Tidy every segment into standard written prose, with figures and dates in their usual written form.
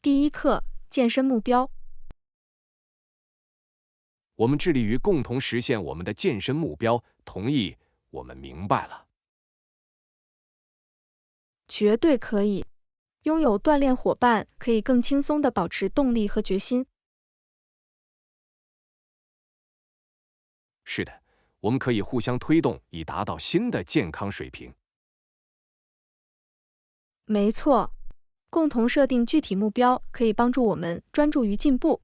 第一课，健身目标。我们致力于共同实现我们的健身目标。同意，我们明白了。绝对可以。拥有锻炼伙伴可以更轻松地保持动力和决心。是的，我们可以互相推动，以达到新的健康水平。没错，共同设定具体目标可以帮助我们专注于进步。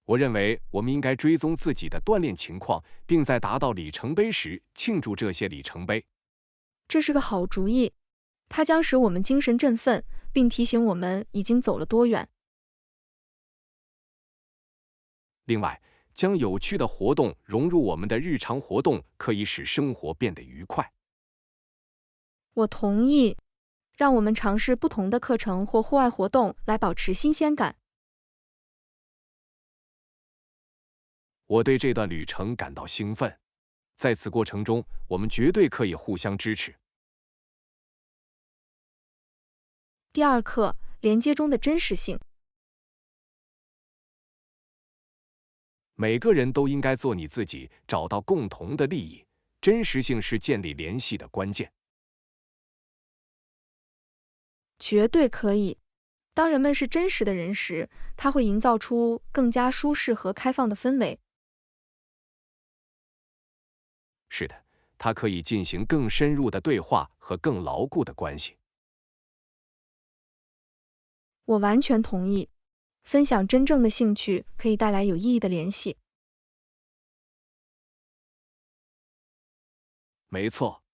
我认为我们应该追踪自己的锻炼情况，并在达到里程碑时庆祝这些里程碑。这是个好主意，它将使我们精神振奋，并提醒我们已经走了多远。另外，将有趣的活动融入我们的日常活动，可以使生活变得愉快。我同意，让我们尝试不同的课程或户外活动来保持新鲜感。我对这段旅程感到兴奋，在此过程中，我们绝对可以互相支持。第二课，连接中的真实性。每个人都应该做你自己，找到共同的利益。真实性是建立联系的关键。绝对可以。当人们是真实的人时，它会营造出更加舒适和开放的氛围。是的，它可以进行更深入的对话和更牢固的关系。我完全同意。分享真正的兴趣可以带来有意义的联系。没错，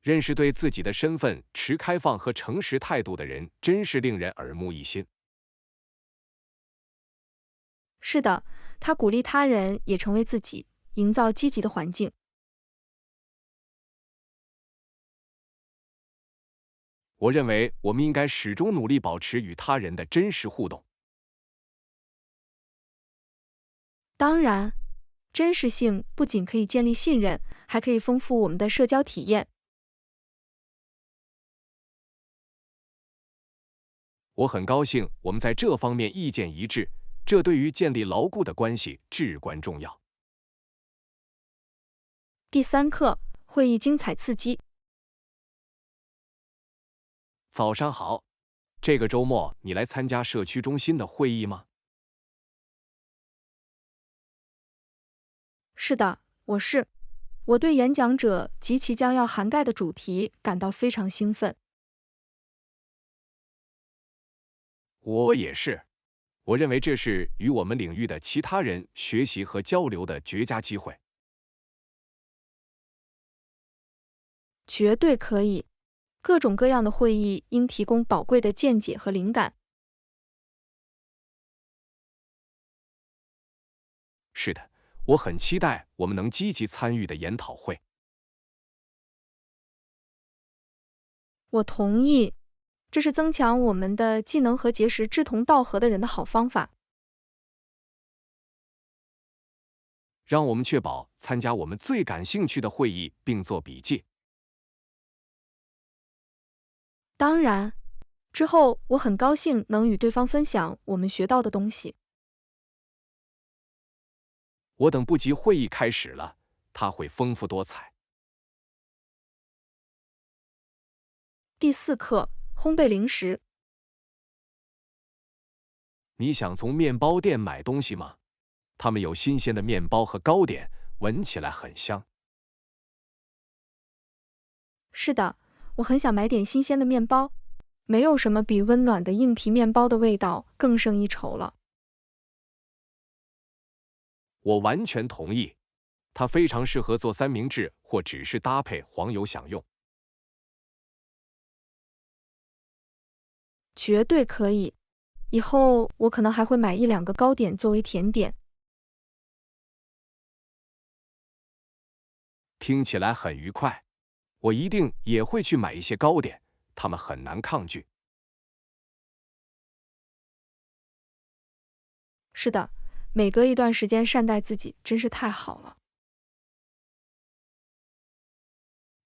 认识对自己的身份持开放和诚实态度的人，真是令人耳目一新。是的，他鼓励他人也成为自己，营造积极的环境。我认为我们应该始终努力保持与他人的真实互动。当然，真实性不仅可以建立信任，还可以丰富我们的社交体验。我很高兴我们在这方面意见一致，这对于建立牢固的关系至关重要。第三课，会议精彩刺激。早上好，这个周末你来参加社区中心的会议吗？是的，我对演讲者及其将要涵盖的主题感到非常兴奋。我也是，我认为这是与我们领域的其他人学习和交流的绝佳机会。绝对可以。各种各样的会议应提供宝贵的见解和灵感。是的，我很期待我们能积极参与的研讨会。我同意，这是增强我们的技能和结识志同道合的人的好方法。让我们确保参加我们最感兴趣的会议，并做笔记。当然，之后我很高兴能与对方分享我们学到的东西。我等不及会议开始了，它会丰富多彩。第四课，烘焙零食。你想从面包店买东西吗？他们有新鲜的面包和糕点，闻起来很香。是的，我很想买点新鲜的面包。没有什么比温暖的硬皮面包的味道更胜一筹了。我完全同意，它非常适合做三明治或只是搭配黄油享用。绝对可以。以后我可能还会买1-2个糕点作为甜点。听起来很愉快，我一定也会去买一些糕点，它们很难抗拒。是的，每隔一段时间善待自己真是太好了。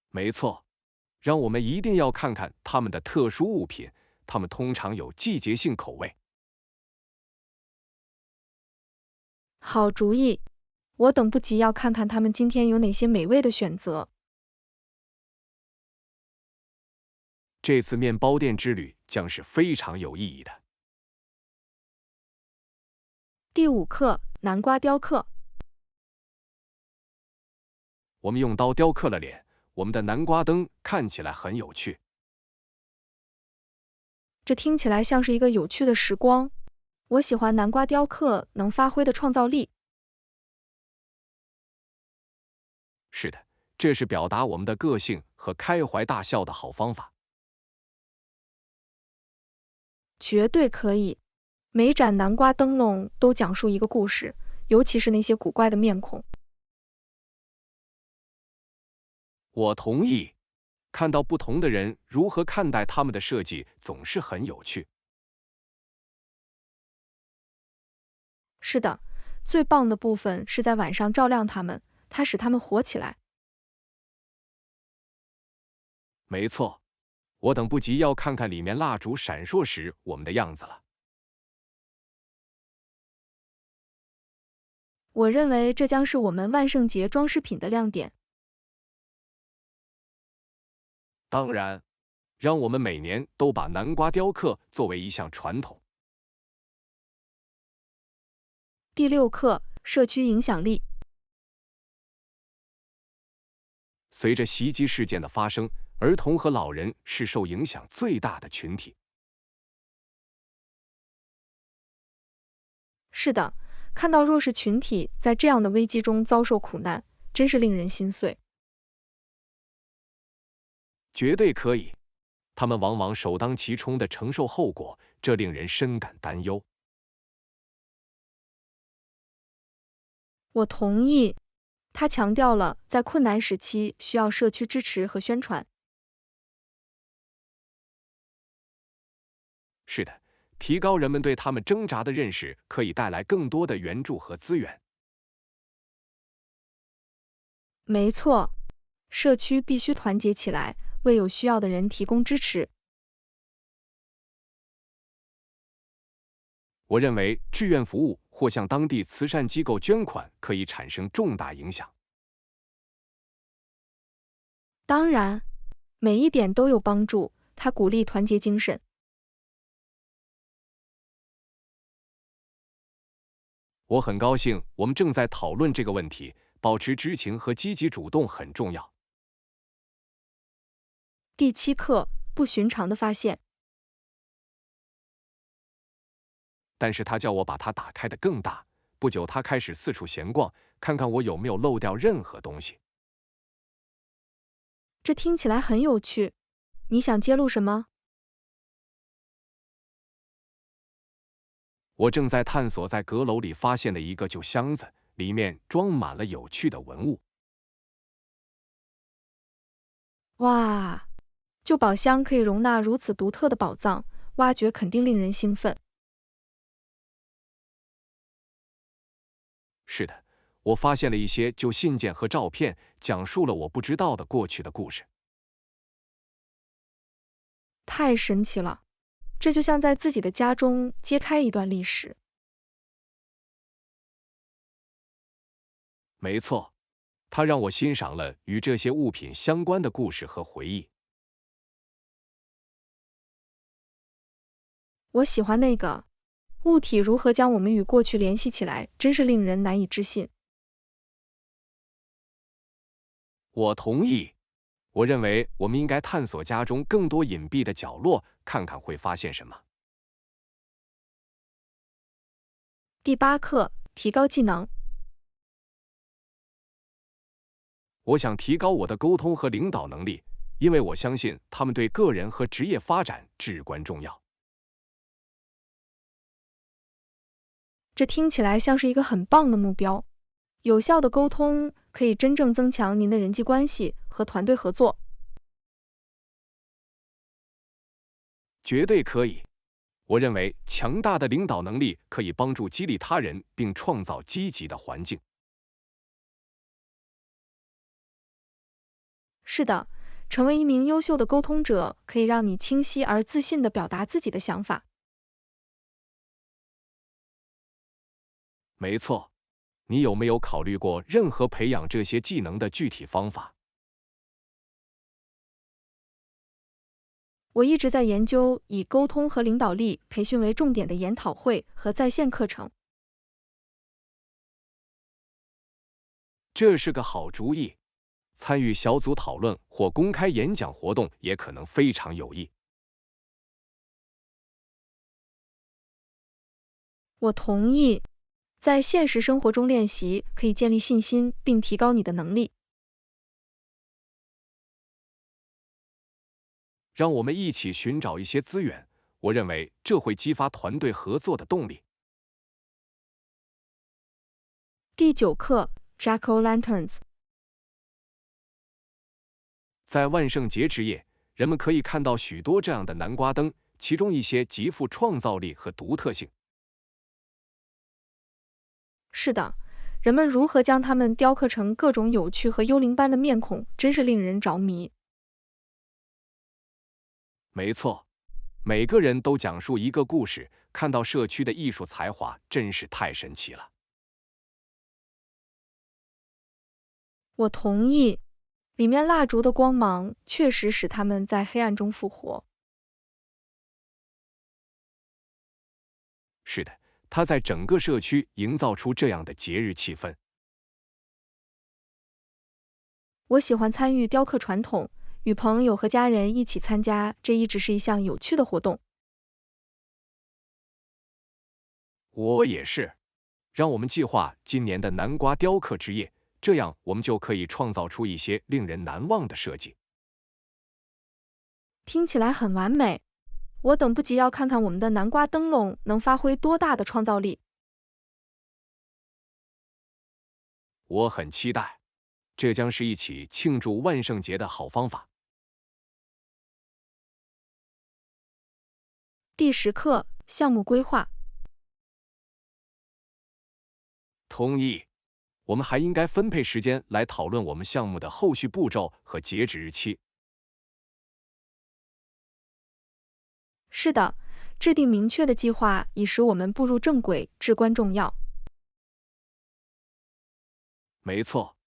没错，让我们一定要看看它们的特殊物品，它们通常有季节性口味。好主意，我等不及要看看他们今天有哪些美味的选择。这次面包店之旅将是非常有意义的。第5课，南瓜雕刻。我们用刀雕刻了脸，我们的南瓜灯看起来很有趣。这听起来像是一个有趣的时光。我喜欢南瓜雕刻能发挥的创造力。是的，这是表达我们的个性和开怀大笑的好方法。绝对可以。每盏南瓜灯笼都讲述一个故事，尤其是那些古怪的面孔。我同意。看到不同的人如何看待他们的设计，总是很有趣。是的，最棒的部分是在晚上照亮它们，它使它们活起来。没错，我等不及要看看里面蜡烛闪烁时我们的样子了。我认为这将是我们万圣节装饰品的亮点。当然，让我们每年都把南瓜雕刻作为一项传统。第6课，社区影响力。随着袭击事件的发生，儿童和老人是受影响最大的群体。是的，看到弱势群体在这样的危机中遭受苦难，真是令人心碎。绝对可以，他们往往首当其冲地承受后果，这令人深感担忧。我同意，他强调了在困难时期需要社区支持和宣传。是的，提高人们对他们挣扎的认识，可以带来更多的援助和资源。没错，社区必须团结起来，为有需要的人提供支持。我认为志愿服务或向当地慈善机构捐款可以产生重大影响。当然，每一点都有帮助，它鼓励团结精神。我很高兴我们正在讨论这个问题，保持知情和积极主动很重要。第7课，不寻常的发现。但是他叫我把它打开的更大。不久他开始四处闲逛，看看我有没有漏掉任何东西。这听起来很有趣，你想揭露什么？我正在探索在阁楼里发现的一个旧箱子，里面装满了有趣的文物。哇，旧宝箱可以容纳如此独特的宝藏，挖掘肯定令人兴奋。是的，我发现了一些旧信件和照片，讲述了我不知道的过去的故事。太神奇了，这就像在自己的家中揭开一段历史。没错，它让我欣赏了与这些物品相关的故事和回忆。我喜欢那个物体如何将我们与过去联系起来，真是令人难以置信。我同意。我认为我们应该探索家中更多隐蔽的角落，看看会发现什么。第8课，提高技能。我想提高我的沟通和领导能力，因为我相信他们对个人和职业发展至关重要。这听起来像是一个很棒的目标。有效的沟通可以真正增强您的人际关系和团队合作。绝对可以。我认为强大的领导能力可以帮助激励他人，并创造积极的环境。是的，成为一名优秀的沟通者，可以让你清晰而自信地表达自己的想法。没错，你有没有考虑过任何培养这些技能的具体方法？我一直在研究以沟通和领导力培训为重点的研讨会和在线课程。这是个好主意，参与小组讨论或公开演讲活动也可能非常有益。我同意，在现实生活中练习可以建立信心并提高你的能力。让我们一起寻找一些资源，我认为这会激发团队合作的动力。第9课 Jack-o'-lanterns。 在万圣节之夜，人们可以看到许多这样的南瓜灯，其中一些极富创造力和独特性。是的，人们如何将它们雕刻成各种有趣和幽灵般的面孔，真是令人着迷。没错，每个人都讲述一个故事，看到社区的艺术才华真是太神奇了。我同意，里面蜡烛的光芒确实使他们在黑暗中复活。是的，它在整个社区营造出这样的节日气氛。我喜欢参与雕刻传统，与朋友和家人一起参加，这一直是一项有趣的活动。我也是，让我们计划今年的南瓜雕刻之夜，这样我们就可以创造出一些令人难忘的设计。听起来很完美，我等不及要看看我们的南瓜灯笼能发挥多大的创造力。我很期待，这将是一起庆祝万圣节的好方法。第10课项目规划。同意，我们还应该分配时间来讨论我们项目的后续步骤和截止日期。是的，制定明确的计划以使我们步入正轨至关重要。没错，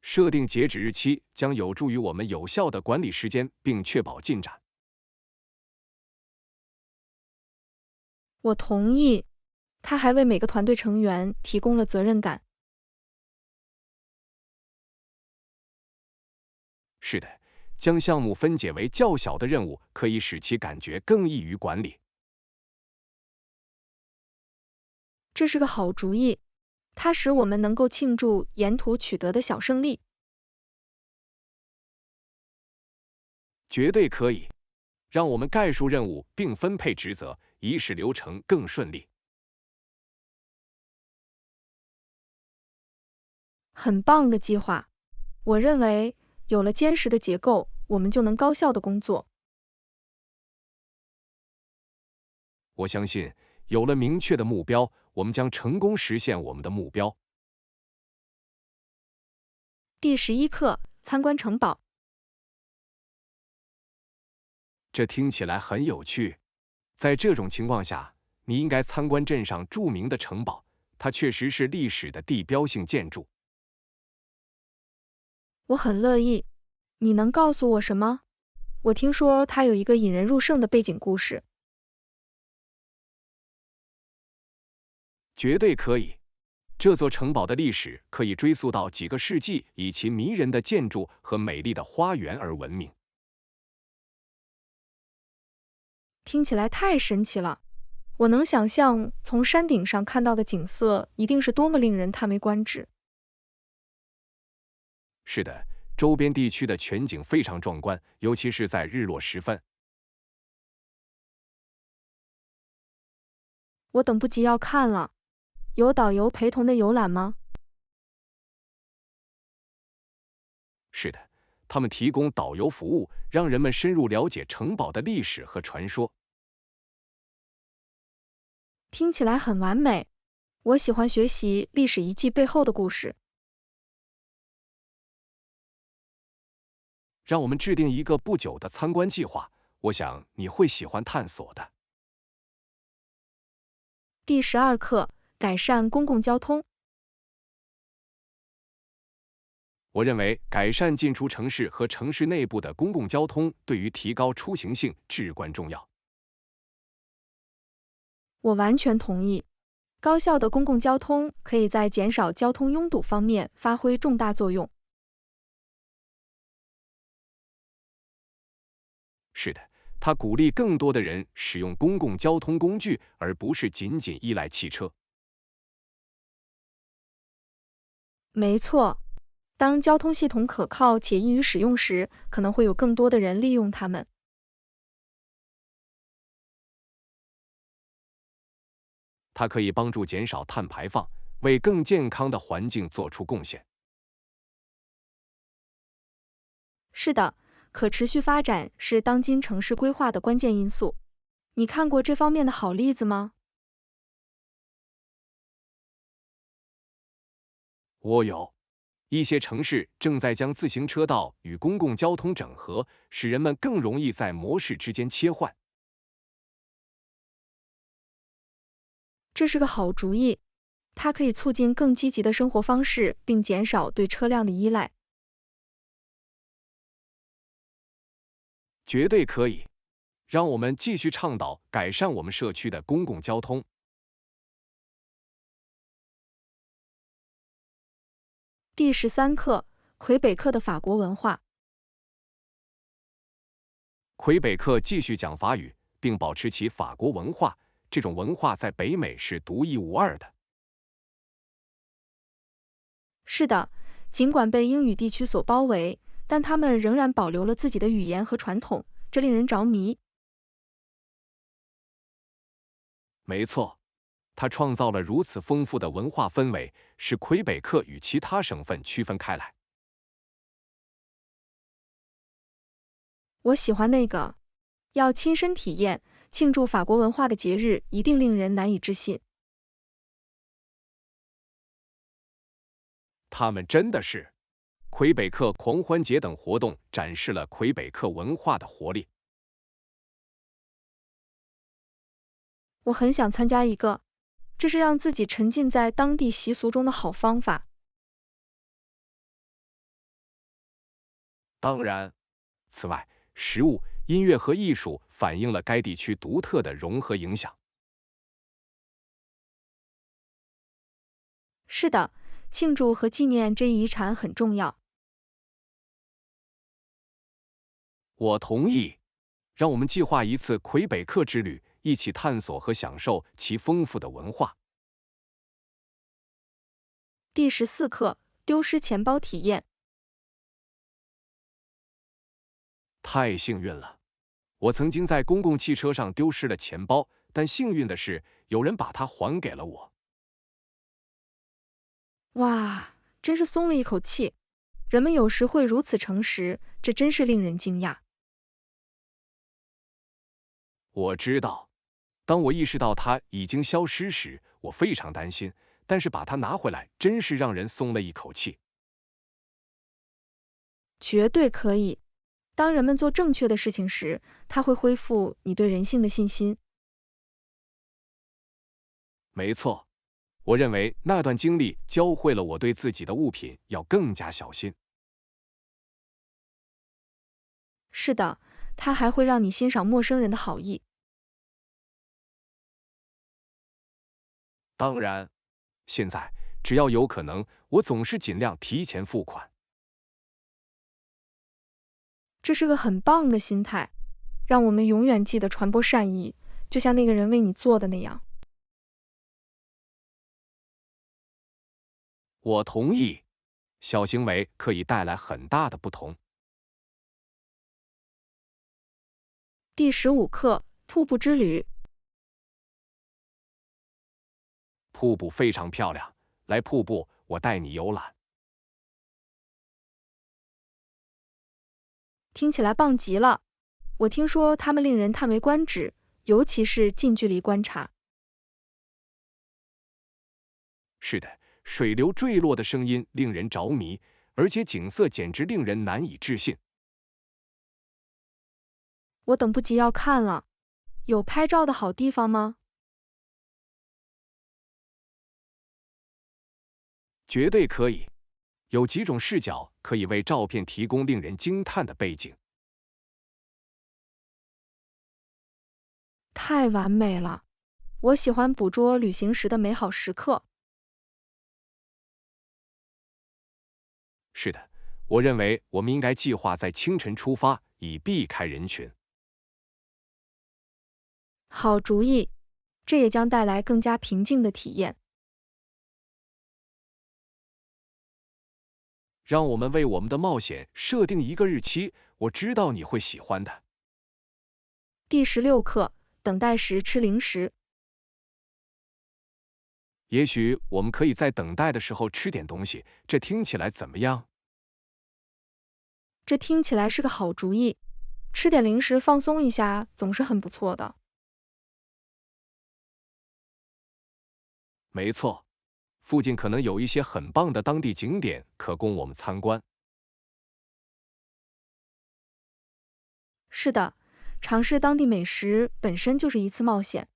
设定截止日期将有助于我们有效地管理时间并确保进展。我同意，他还为每个团队成员提供了责任感。是的，将项目分解为较小的任务，可以使其感觉更易于管理。这是个好主意，它使我们能够庆祝沿途取得的小胜利。绝对可以，让我们概述任务并分配职责，以使流程更顺利。很棒的计划，我认为有了坚实的结构，我们就能高效的工作。我相信，有了明确的目标，我们将成功实现我们的目标。第11课参观城堡。这听起来很有趣。在这种情况下，你应该参观镇上著名的城堡，它确实是历史的地标性建筑。我很乐意。你能告诉我什么？我听说它有一个引人入胜的背景故事。绝对可以。这座城堡的历史可以追溯到几个世纪，以其迷人的建筑和美丽的花园而闻名。听起来太神奇了。我能想象从山顶上看到的景色一定是多么令人叹为观止。是的，周边地区的全景非常壮观，尤其是在日落时分。我等不及要看了。有导游陪同的游览吗？是的，他们提供导游服务，让人们深入了解城堡的历史和传说。听起来很完美。我喜欢学习历史遗迹背后的故事。让我们制定一个不久的参观计划，我想你会喜欢探索的。第12课，改善公共交通。我认为改善进出城市和城市内部的公共交通对于提高出行性至关重要。我完全同意。高效的公共交通可以在减少交通拥堵方面发挥重大作用。是的，它鼓励更多的人使用公共交通工具，而不是仅仅依赖汽车。没错，当交通系统可靠且易于使用时，可能会有更多的人利用它们。它可以帮助减少碳排放，为更健康的环境做出贡献。是的，可持续发展是当今城市规划的关键因素。你看过这方面的好例子吗？我有。一些城市正在将自行车道与公共交通整合，使人们更容易在模式之间切换。这是个好主意，它可以促进更积极的生活方式，并减少对车辆的依赖。绝对可以。让我们继续倡导改善我们社区的公共交通。第13课，魁北克的法国文化。魁北克继续讲法语，并保持其法国文化，这种文化在北美是独一无二的。是的，尽管被英语地区所包围，但他们仍然保留了自己的语言和传统，这令人着迷。没错，它创造了如此丰富的文化氛围，使魁北克与其他省份区分开来。我喜欢那个，要亲身体验，庆祝法国文化的节日一定令人难以置信。他们真的是。魁北克狂欢节等活动展示了魁北克文化的活力。我很想参加一个，这是让自己沉浸在当地习俗中的好方法。当然，此外，食物、音乐和艺术反映了该地区独特的融合影响。是的，庆祝和纪念这一遗产很重要。我同意。让我们计划一次魁北克之旅，一起探索和享受其丰富的文化。第14课，丢失钱包体验。太幸运了！我曾经在公共汽车上丢失了钱包，但幸运的是，有人把它还给了我。哇，真是松了一口气。人们有时会如此诚实，这真是令人惊讶。我知道，当我意识到它已经消失时，我非常担心，但是把它拿回来，真是让人松了一口气。绝对可以。当人们做正确的事情时，它会恢复你对人性的信心。没错，我认为那段经历教会了我对自己的物品要更加小心。是的，它还会让你欣赏陌生人的好意。当然，现在只要有可能，我总是尽量提前付款。这是个很棒的心态，让我们永远记得传播善意，就像那个人为你做的那样。我同意，小行为可以带来很大的不同。第15课，瀑布之旅。瀑布非常漂亮，来瀑布，我带你游览。听起来棒极了。我听说它们令人叹为观止，尤其是近距离观察。是的，水流坠落的声音令人着迷，而且景色简直令人难以置信。我等不及要看了。有拍照的好地方吗？绝对可以，有几种视角可以为照片提供令人惊叹的背景。太完美了，我喜欢捕捉旅行时的美好时刻。是的，我认为我们应该计划在清晨出发，以避开人群。好主意，这也将带来更加平静的体验。让我们为我们的冒险设定一个日期，我知道你会喜欢的。第16课，等待时吃零食。也许我们可以在等待的时候吃点东西，这听起来怎么样？这听起来是个好主意，吃点零食放松一下总是很不错的。没错，附近可能有一些很棒的当地景点可供我们参观。是的，尝试当地美食本身就是一次冒险。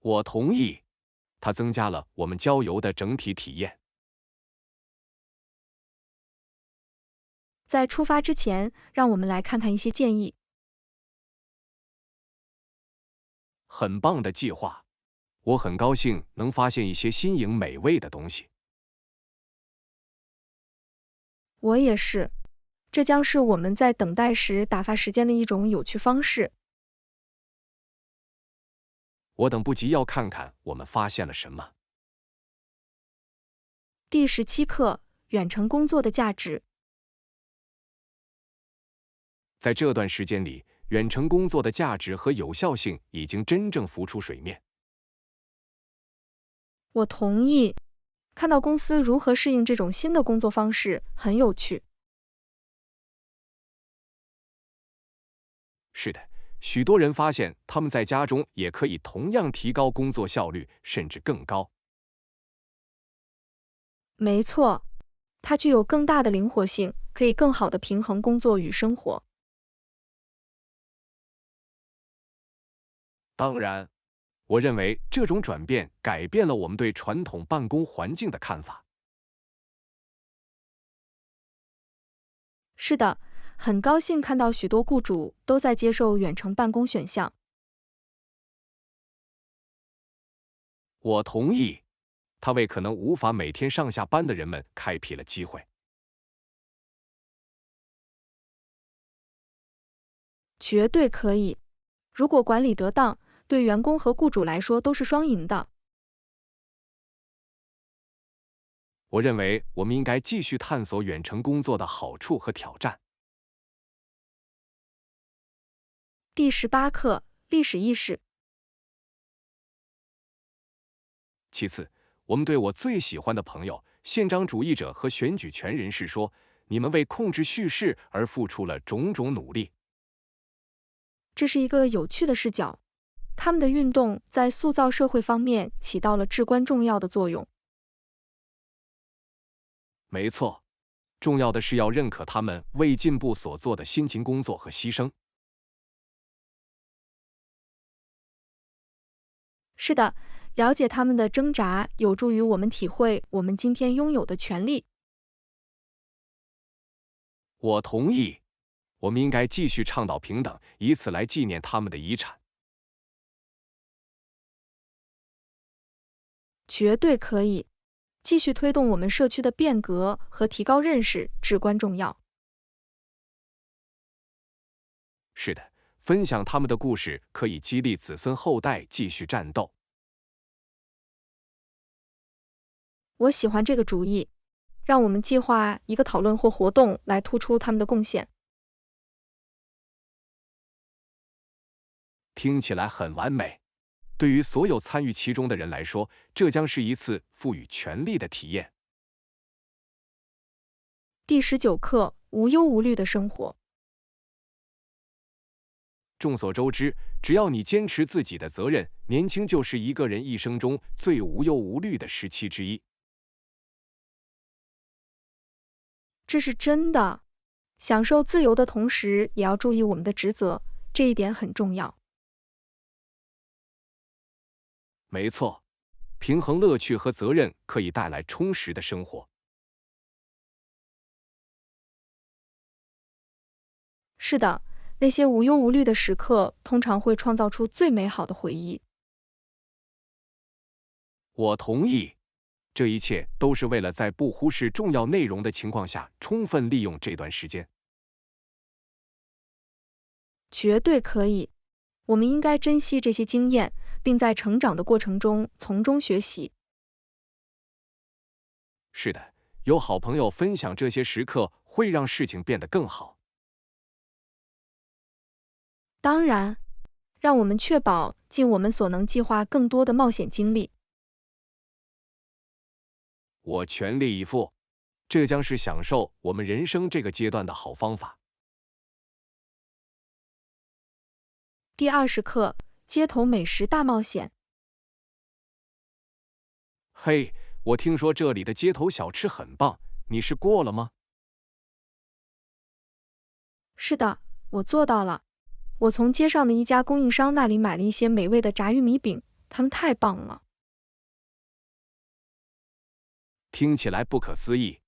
我同意，它增加了我们郊游的整体体验。在出发之前，让我们来看看一些建议。很棒的计划，我很高兴能发现一些新颖美味的东西。我也是，这将是我们在等待时打发时间的一种有趣方式。我等不及要看看我们发现了什么。第17课，远程工作的价值。在这段时间里，远程工作的价值和有效性已经真正浮出水面。我同意，看到公司如何适应这种新的工作方式，很有趣。是的，许多人发现他们在家中也可以同样提高工作效率，甚至更高。没错，它具有更大的灵活性，可以更好地平衡工作与生活。当然，我认为这种转变改变了我们对传统办公环境的看法。是的，很高兴看到许多雇主都在接受远程办公选项。我同意，它为可能无法每天上下班的人们开辟了机会。绝对可以，如果管理得当，对员工和雇主来说都是双赢的。我认为我们应该继续探索远程工作的好处和挑战。第18课，历史意识。其次，我们对我最喜欢的朋友、宪章主义者和选举权人士说，你们为控制叙事而付出了种种努力。这是一个有趣的视角，他们的运动在塑造社会方面起到了至关重要的作用。没错，重要的是要认可他们为进步所做的辛勤工作和牺牲。是的，了解他们的挣扎有助于我们体会我们今天拥有的权利。我同意，我们应该继续倡导平等，以此来纪念他们的遗产。绝对可以，继续推动我们社区的变革和提高认识至关重要。是的，分享他们的故事可以激励子孙后代继续战斗。我喜欢这个主意，让我们计划一个讨论或活动来突出他们的贡献。听起来很完美。对于所有参与其中的人来说，这将是一次赋予权力的体验。第19课，无忧无虑的生活。众所周知，只要你坚持自己的责任，年轻就是一个人一生中最无忧无虑的时期之一。这是真的，享受自由的同时，也要注意我们的职责，这一点很重要。没错，平衡乐趣和责任可以带来充实的生活。是的，那些无忧无虑的时刻，通常会创造出最美好的回忆。我同意，这一切都是为了在不忽视重要内容的情况下，充分利用这段时间。绝对可以，我们应该珍惜这些经验，并在成长的过程中从中学习。是的，有好朋友分享这些时刻，会让事情变得更好。当然，让我们确保尽我们所能计划更多的冒险经历。我全力以赴，这将是享受我们人生这个阶段的好方法。第20课，街头美食大冒险。嘿，我听说这里的街头小吃很棒，你试过了吗？是的，我做到了。我从街上的一家供应商那里买了一些美味的炸玉米饼，它们太棒了。听起来不可思议。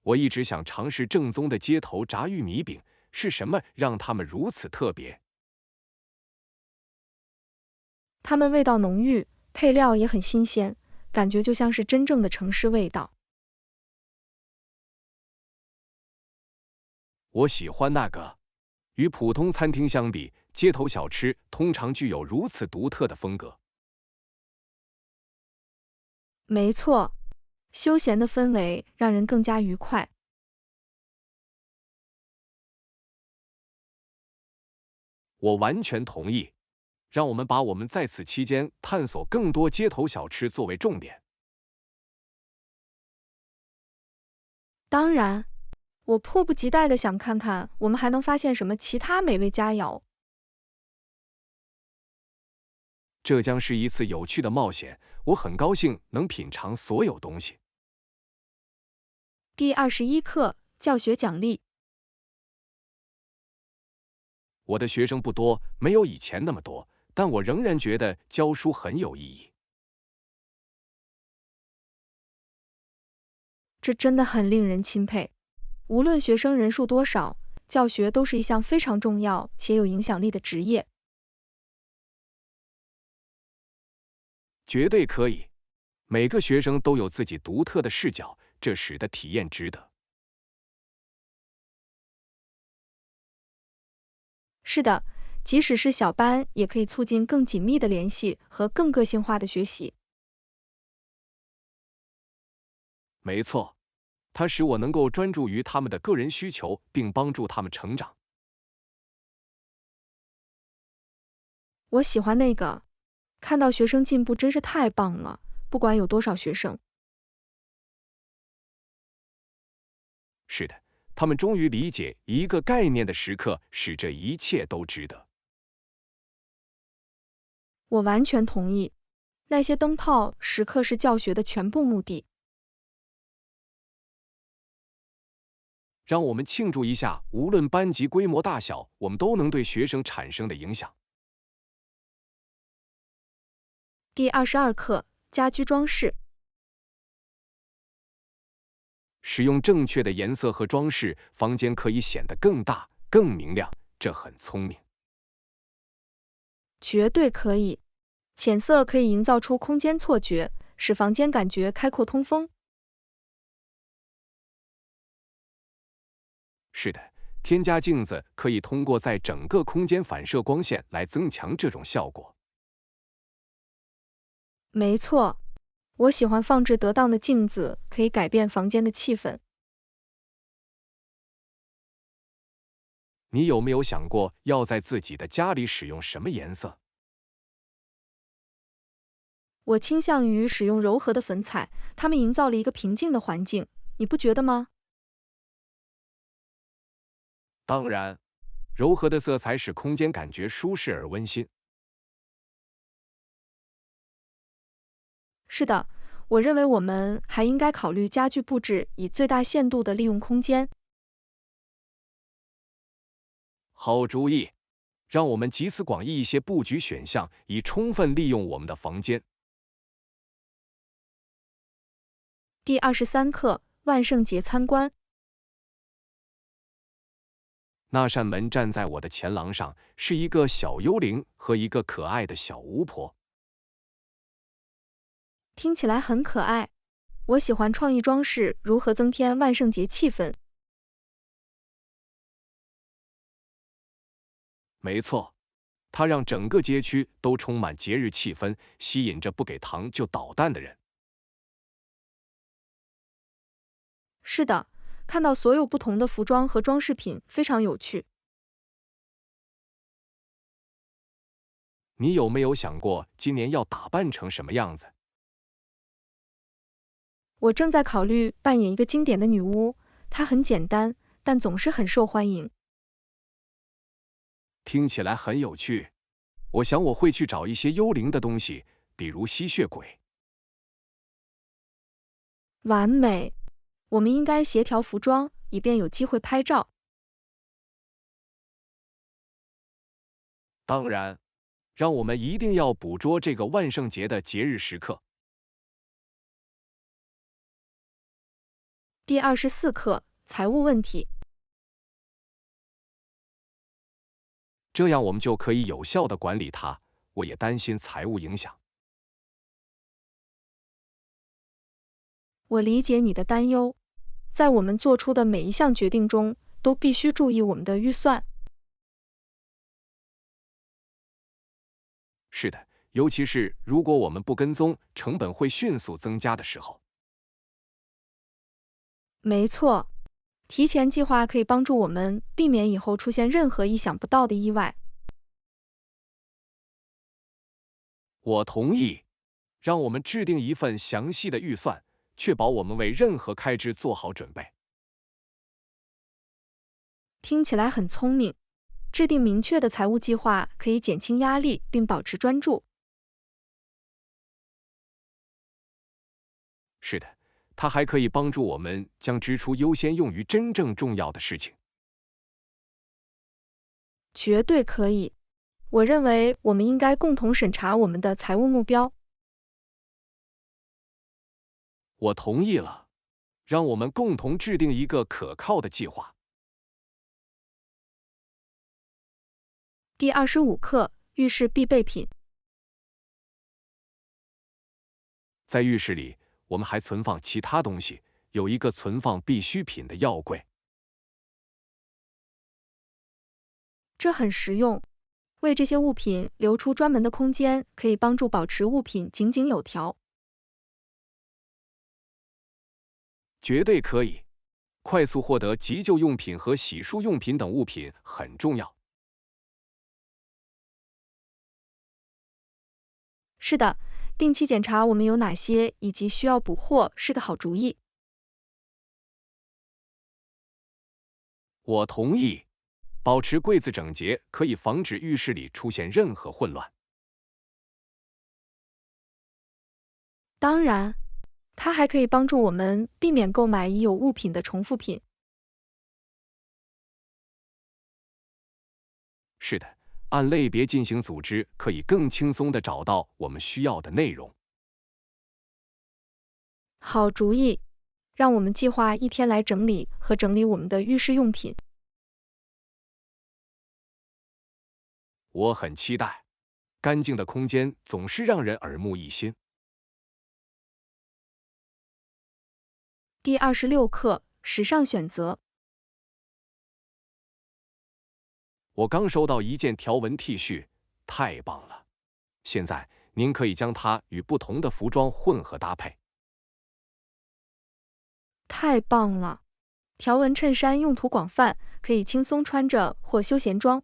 我一直想尝试正宗的街头炸玉米饼，是什么让它们如此特别？它们味道浓郁，配料也很新鲜，感觉就像是真正的城市味道。我喜欢那个。与普通餐厅相比，街头小吃通常具有如此独特的风格。没错，休闲的氛围让人更加愉快。我完全同意。让我们把我们在此期间探索更多街头小吃作为重点。当然，我迫不及待的想看看我们还能发现什么其他美味佳肴。这将是一次有趣的冒险，我很高兴能品尝所有东西。第21课，教学奖励。我的学生不多，没有以前那么多，但我仍然觉得教书很有意义。这真的很令人钦佩。无论学生人数多少，教学都是一项非常重要且有影响力的职业。绝对可以，每个学生都有自己独特的视角，这使得体验值得。是的，即使是小班，也可以促进更紧密的联系和更个性化的学习。没错，它使我能够专注于他们的个人需求，并帮助他们成长。我喜欢那个，看到学生进步真是太棒了，不管有多少学生。是的，他们终于理解一个概念的时刻，使这一切都值得。我完全同意，那些灯泡时刻是教学的全部目的。让我们庆祝一下，无论班级规模大小，我们都能对学生产生的影响。第22课，家居装饰。使用正确的颜色和装饰，房间可以显得更大、更明亮，这很聪明。绝对可以，浅色可以营造出空间错觉，使房间感觉开阔通风。是的，添加镜子可以通过在整个空间反射光线来增强这种效果。没错，我喜欢放置得当的镜子，可以改变房间的气氛。你有没有想过要在自己的家里使用什么颜色？我倾向于使用柔和的粉彩，它们营造了一个平静的环境，你不觉得吗？当然，柔和的色彩使空间感觉舒适而温馨。是的，我认为我们还应该考虑家具布置，以最大限度的利用空间。好主意，让我们集思广益一些布局选项，以充分利用我们的房间。第23课，万圣节参观。那扇门站在我的前廊上，是一个小幽灵和一个可爱的小巫婆。听起来很可爱，我喜欢创意装饰如何增添万圣节气氛。没错，它让整个街区都充满节日气氛，吸引着不给糖就捣蛋的人。是的，看到所有不同的服装和装饰品非常有趣。你有没有想过今年要打扮成什么样子？我正在考虑扮演一个经典的女巫，她很简单，但总是很受欢迎。听起来很有趣。我想我会去找一些幽灵的东西，比如吸血鬼。完美，我们应该协调服装，以便有机会拍照。当然，让我们一定要捕捉这个万圣节的节日时刻。第24课，财务问题。这样我们就可以有效地管理它。我也担心财务影响。我理解你的担忧，在我们做出的每一项决定中，都必须注意我们的预算。是的，尤其是如果我们不跟踪，成本会迅速增加的时候。没错，提前计划可以帮助我们避免以后出现任何意想不到的意外。我同意，让我们制定一份详细的预算，确保我们为任何开支做好准备。听起来很聪明，制定明确的财务计划可以减轻压力并保持专注。是的，它还可以帮助我们将支出优先用于真正重要的事情。绝对可以。我认为我们应该共同审查我们的财务目标。我同意了，让我们共同制定一个可靠的计划。第25课，浴室必备品。在浴室里，我们还存放其他东西，有一个存放必需品的药柜。这很实用，为这些物品留出专门的空间，可以帮助保持物品井井有条。绝对可以。快速获得急救用品和洗漱用品等物品很重要。是的，定期检查我们有哪些以及需要补货是个好主意。我同意。保持柜子整洁，可以防止浴室里出现任何混乱。当然，它还可以帮助我们避免购买已有物品的重复品。是的，按类别进行组织，可以更轻松地找到我们需要的内容。好主意，让我们计划一天来整理和整理我们的浴室用品。我很期待，干净的空间总是让人耳目一新。第26课，时尚选择。我刚收到一件条纹 T 恤，太棒了！现在您可以将它与不同的服装混合搭配。太棒了！条纹衬衫用途广泛，可以轻松穿着或休闲装。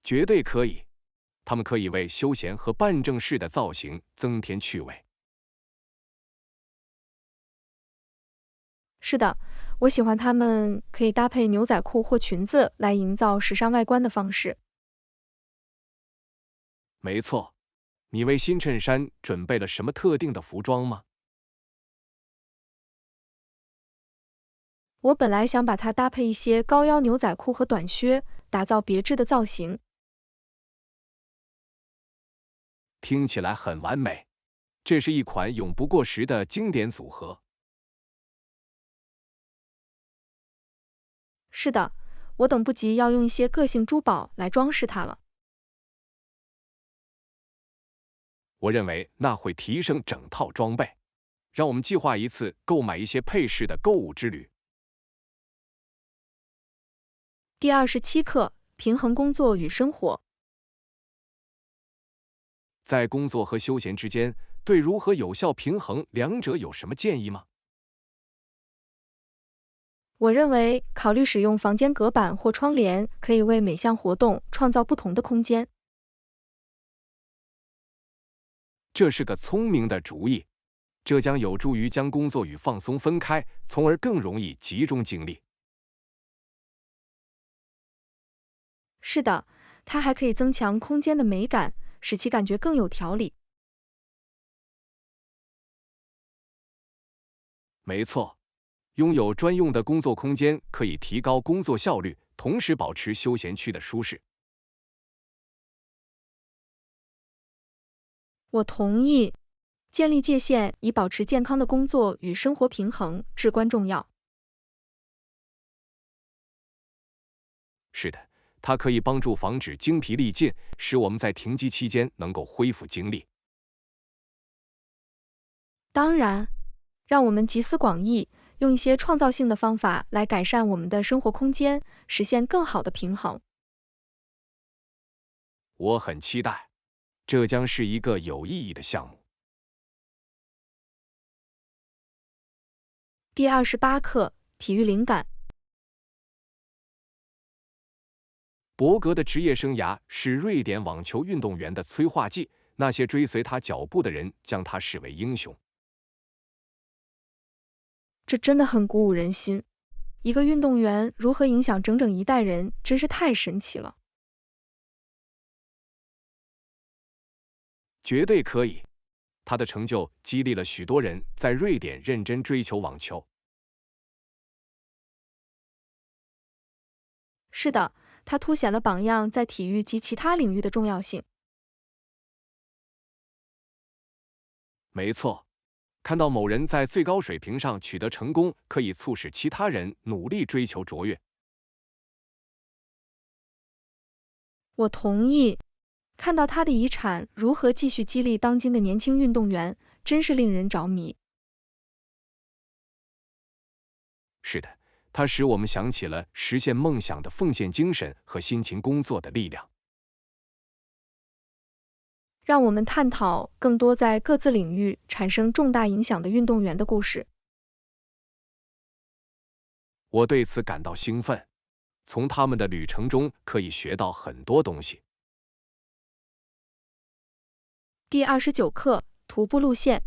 绝对可以，它们可以为休闲和办正式的造型增添趣味。是的，我喜欢它们可以搭配牛仔裤或裙子来营造时尚外观的方式。没错，你为新衬衫准备了什么特定的服装吗？我本来想把它搭配一些高腰牛仔裤和短靴，打造别致的造型。听起来很完美，这是一款永不过时的经典组合。是的，我等不及要用一些个性珠宝来装饰它了。我认为那会提升整套装备。让我们计划一次购买一些配饰的购物之旅。第27课，平衡工作与生活。在工作和休闲之间，对如何有效平衡两者有什么建议吗？我认为考虑使用房间隔板或窗帘，可以为每项活动创造不同的空间。这是个聪明的主意，这将有助于将工作与放松分开，从而更容易集中精力。是的，它还可以增强空间的美感，使其感觉更有条理。没错，拥有专用的工作空间可以提高工作效率，同时保持休闲区的舒适。我同意，建立界限以保持健康的工作与生活平衡至关重要。是的，它可以帮助防止精疲力尽，使我们在停机期间能够恢复精力。当然，让我们集思广益，用一些创造性的方法来改善我们的生活空间，实现更好的平衡。我很期待，这将是一个有意义的项目。第28课，体育灵感。博格的职业生涯是瑞典网球运动员的催化剂，那些追随他脚步的人将他视为英雄。这真的很鼓舞人心。一个运动员如何影响整整一代人，真是太神奇了。绝对可以，他的成就激励了许多人在瑞典认真追求网球。是的，它凸显了榜样在体育及其他领域的重要性。没错，看到某人在最高水平上取得成功，可以促使其他人努力追求卓越。我同意，看到他的遗产如何继续激励当今的年轻运动员，真是令人着迷。是的，它使我们想起了实现梦想的奉献精神和辛勤工作的力量。让我们探讨更多在各自领域产生重大影响的运动员的故事。我对此感到兴奋，从他们的旅程中可以学到很多东西。第29课，徒步路线。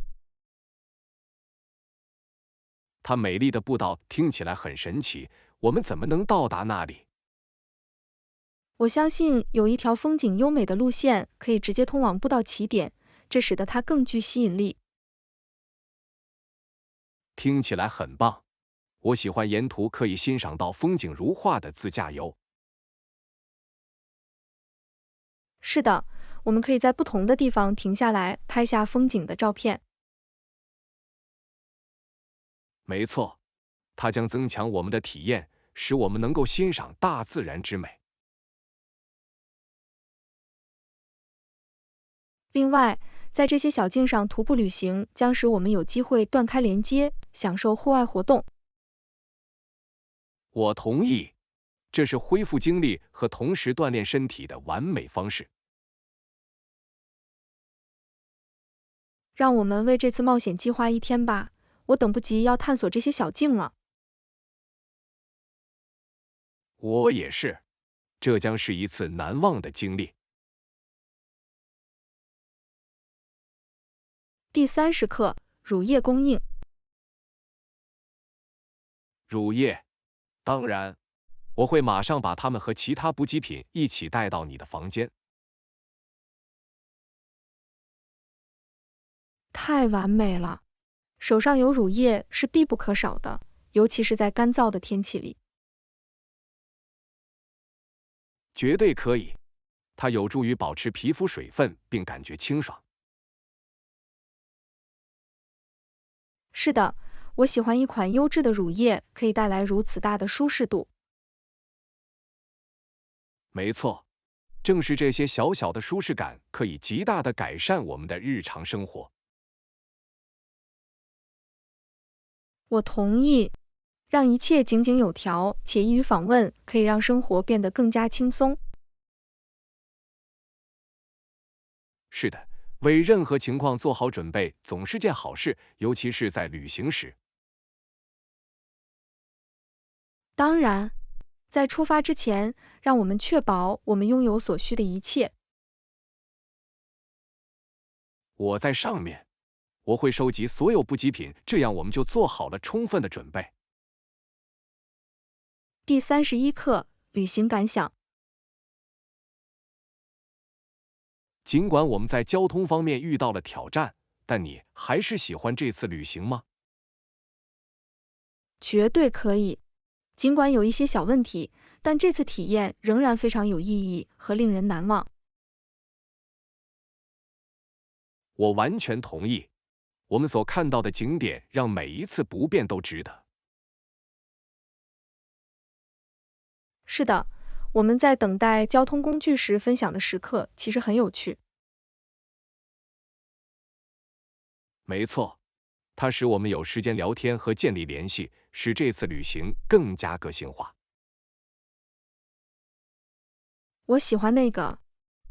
它美丽的步道听起来很神奇，我们怎么能到达那里？我相信有一条风景优美的路线可以直接通往步道起点，这使得它更具吸引力。听起来很棒，我喜欢沿途可以欣赏到风景如画的自驾游。是的，我们可以在不同的地方停下来拍下风景的照片。没错，它将增强我们的体验，使我们能够欣赏大自然之美。另外，在这些小径上徒步旅行将使我们有机会断开连接，享受户外活动。我同意，这是恢复精力和同时锻炼身体的完美方式。让我们为这次冒险计划一天吧，我等不及要探索这些小径了。我也是，这将是一次难忘的经历。第30课，乳液供应。乳液，当然，我会马上把它们和其他补给品一起带到你的房间。太完美了，手上有乳液是必不可少的，尤其是在干燥的天气里。绝对可以，它有助于保持皮肤水分并感觉清爽。是的，我喜欢一款优质的乳液，可以带来如此大的舒适度。没错，正是这些小小的舒适感，可以极大的改善我们的日常生活。我同意，让一切井井有条且易于访问，可以让生活变得更加轻松。是的，为任何情况做好准备总是件好事，尤其是在旅行时。当然，在出发之前，让我们确保我们拥有所需的一切。我在上面，我会收集所有补给品，这样我们就做好了充分的准备。第31课，旅行感想。尽管我们在交通方面遇到了挑战，但你还是喜欢这次旅行吗？绝对可以。尽管有一些小问题，但这次体验仍然非常有意义和令人难忘。我完全同意，我们所看到的景点让每一次不便都值得。是的，我们在等待交通工具时分享的时刻其实很有趣。没错，它使我们有时间聊天和建立联系，使这次旅行更加个性化。我喜欢那个，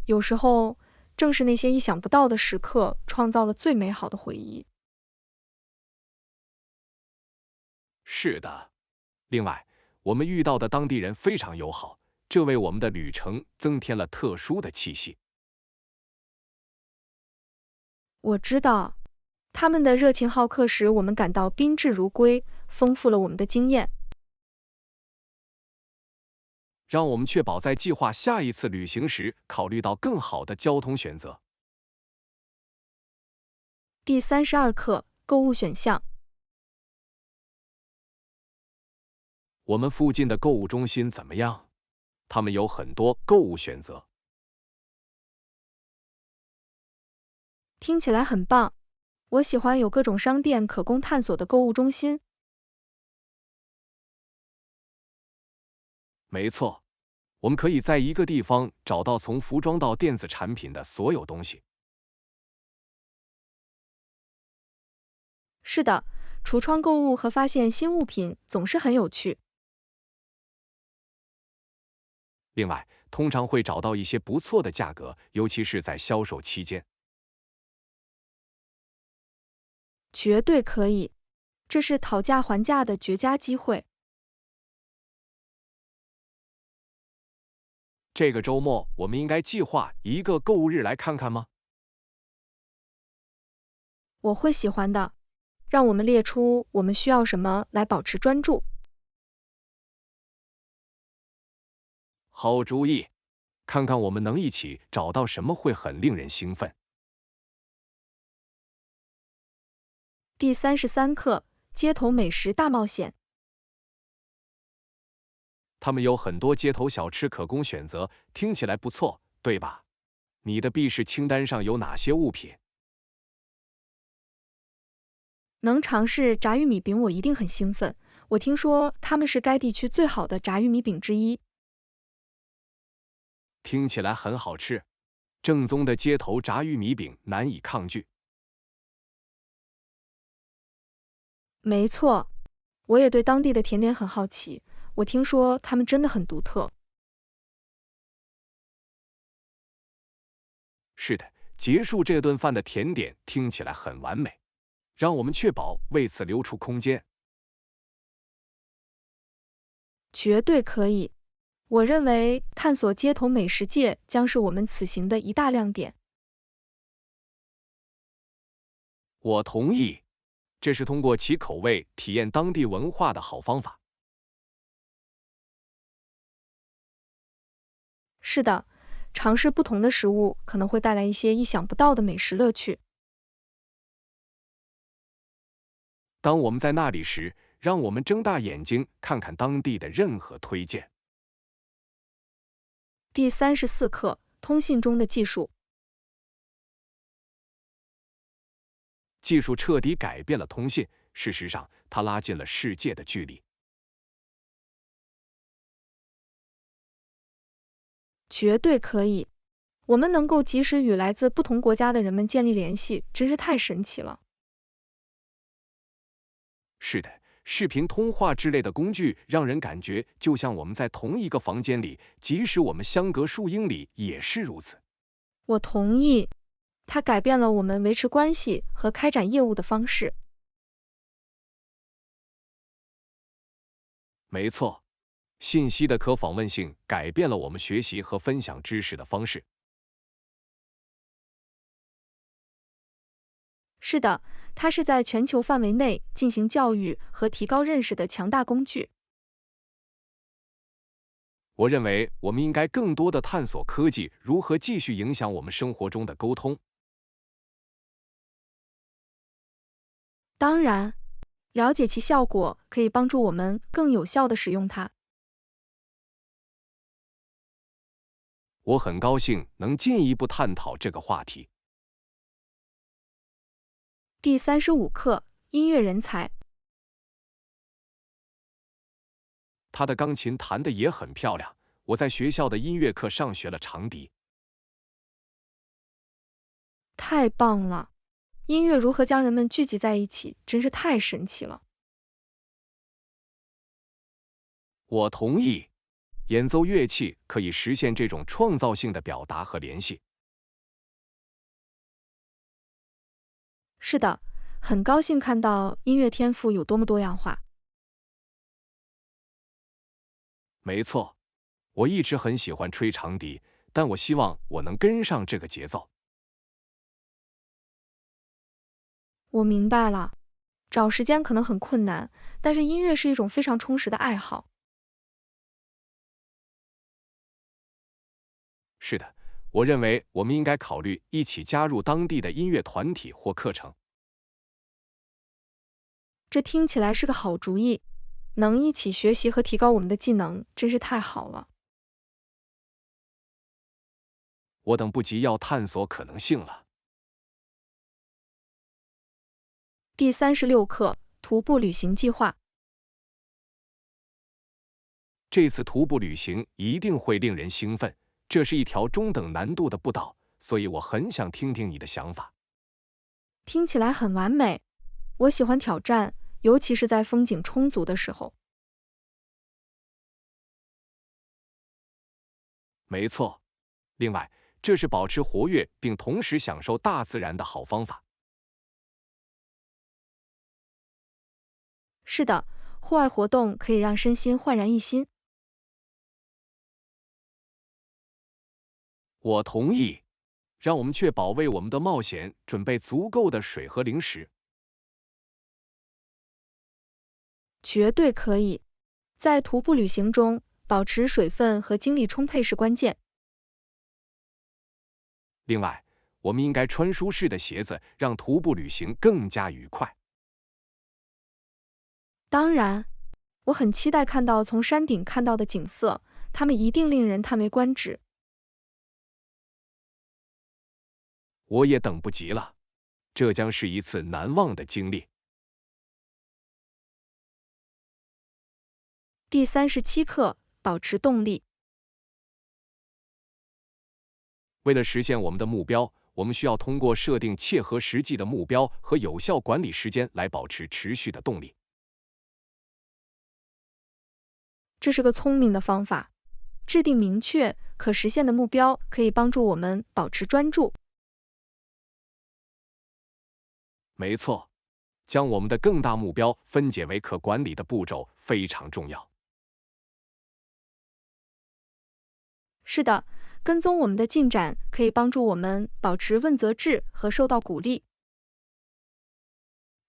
有时候正是那些意想不到的时刻，创造了最美好的回忆。是的，另外，我们遇到的当地人非常友好，这为我们的旅程增添了特殊的气息。我知道，他们的热情好客使我们感到宾至如归，丰富了我们的经验。让我们确保在计划下一次旅行时，考虑到更好的交通选择。第32课，购物选项。我们附近的购物中心怎么样？他们有很多购物选择。听起来很棒，我喜欢有各种商店可供探索的购物中心。没错，我们可以在一个地方找到从服装到电子产品的所有东西。是的，橱窗购物和发现新物品总是很有趣。另外，通常会找到一些不错的价格，尤其是在销售期间。绝对可以，这是讨价还价的绝佳机会。这个周末我们应该计划一个购物日来看看吗？我会喜欢的。让我们列出我们需要什么来保持专注。好主意，看看我们能一起找到什么会很令人兴奋。第33课，街头美食大冒险。他们有很多街头小吃可供选择，听起来不错，对吧？你的避世清单上有哪些物品？能尝试炸玉米饼我一定很兴奋，我听说它们是该地区最好的炸玉米饼之一。听起来很好吃，正宗的街头炸玉米饼难以抗拒。没错，我也对当地的甜点很好奇，我听说它们真的很独特。是的，结束这顿饭的甜点听起来很完美，让我们确保为此留出空间。绝对可以，我认为探索街头美食界将是我们此行的一大亮点。我同意，这是通过其口味体验当地文化的好方法。是的，尝试不同的食物可能会带来一些意想不到的美食乐趣。当我们在那里时，让我们睁大眼睛看看当地的任何推荐。第34课，通信中的技术。技术彻底改变了通信，事实上，它拉近了世界的距离。绝对可以，我们能够及时与来自不同国家的人们建立联系，真是太神奇了。是的，视频通话之类的工具让人感觉就像我们在同一个房间里，即使我们相隔数英里也是如此。我同意，它改变了我们维持关系和开展业务的方式。没错，信息的可访问性改变了我们学习和分享知识的方式。是的，它是在全球范围内进行教育和提高认识的强大工具。我认为我们应该更多的探索科技如何继续影响我们生活中的沟通。当然，了解其效果可以帮助我们更有效地使用它。我很高兴能进一步探讨这个话题。第35课，音乐人才。他的钢琴弹得也很漂亮，我在学校的音乐课上学了长笛。太棒了！音乐如何将人们聚集在一起，真是太神奇了。我同意，演奏乐器可以实现这种创造性的表达和联系。是的，很高兴看到音乐天赋有多么多样化。没错，我一直很喜欢吹长笛，但我希望我能跟上这个节奏。我明白了，找时间可能很困难，但是音乐是一种非常充实的爱好。是的，我认为我们应该考虑一起加入当地的音乐团体或课程。这听起来是个好主意，能一起学习和提高我们的技能，真是太好了。我等不及要探索可能性了。第36课，徒步旅行计划。这次徒步旅行一定会令人兴奋，这是一条中等难度的步道，所以我很想听听你的想法。听起来很完美，我喜欢挑战，尤其是在风景充足的时候。没错，另外，这是保持活跃并同时享受大自然的好方法。是的，户外活动可以让身心焕然一新。我同意，让我们确保为我们的冒险准备足够的水和零食。绝对可以，在徒步旅行中，保持水分和精力充沛是关键。另外，我们应该穿舒适的鞋子，让徒步旅行更加愉快。当然，我很期待看到从山顶看到的景色，它们一定令人叹为观止。我也等不及了，这将是一次难忘的经历。第37课，保持动力。为了实现我们的目标，我们需要通过设定切合实际的目标和有效管理时间来保持持续的动力。这是个聪明的方法。制定明确、可实现的目标，可以帮助我们保持专注。没错，将我们的更大目标分解为可管理的步骤非常重要。是的，跟踪我们的进展可以帮助我们保持问责制和受到鼓励。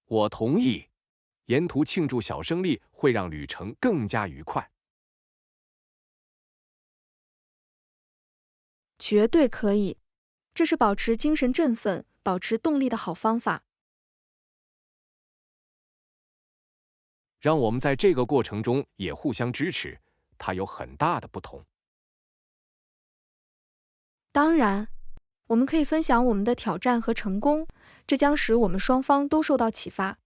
我同意，沿途庆祝小胜利会让旅程更加愉快。绝对可以，这是保持精神振奋、保持动力的好方法。让我们在这个过程中也互相支持，它有很大的不同。当然，我们可以分享我们的挑战和成功，这将使我们双方都受到启发。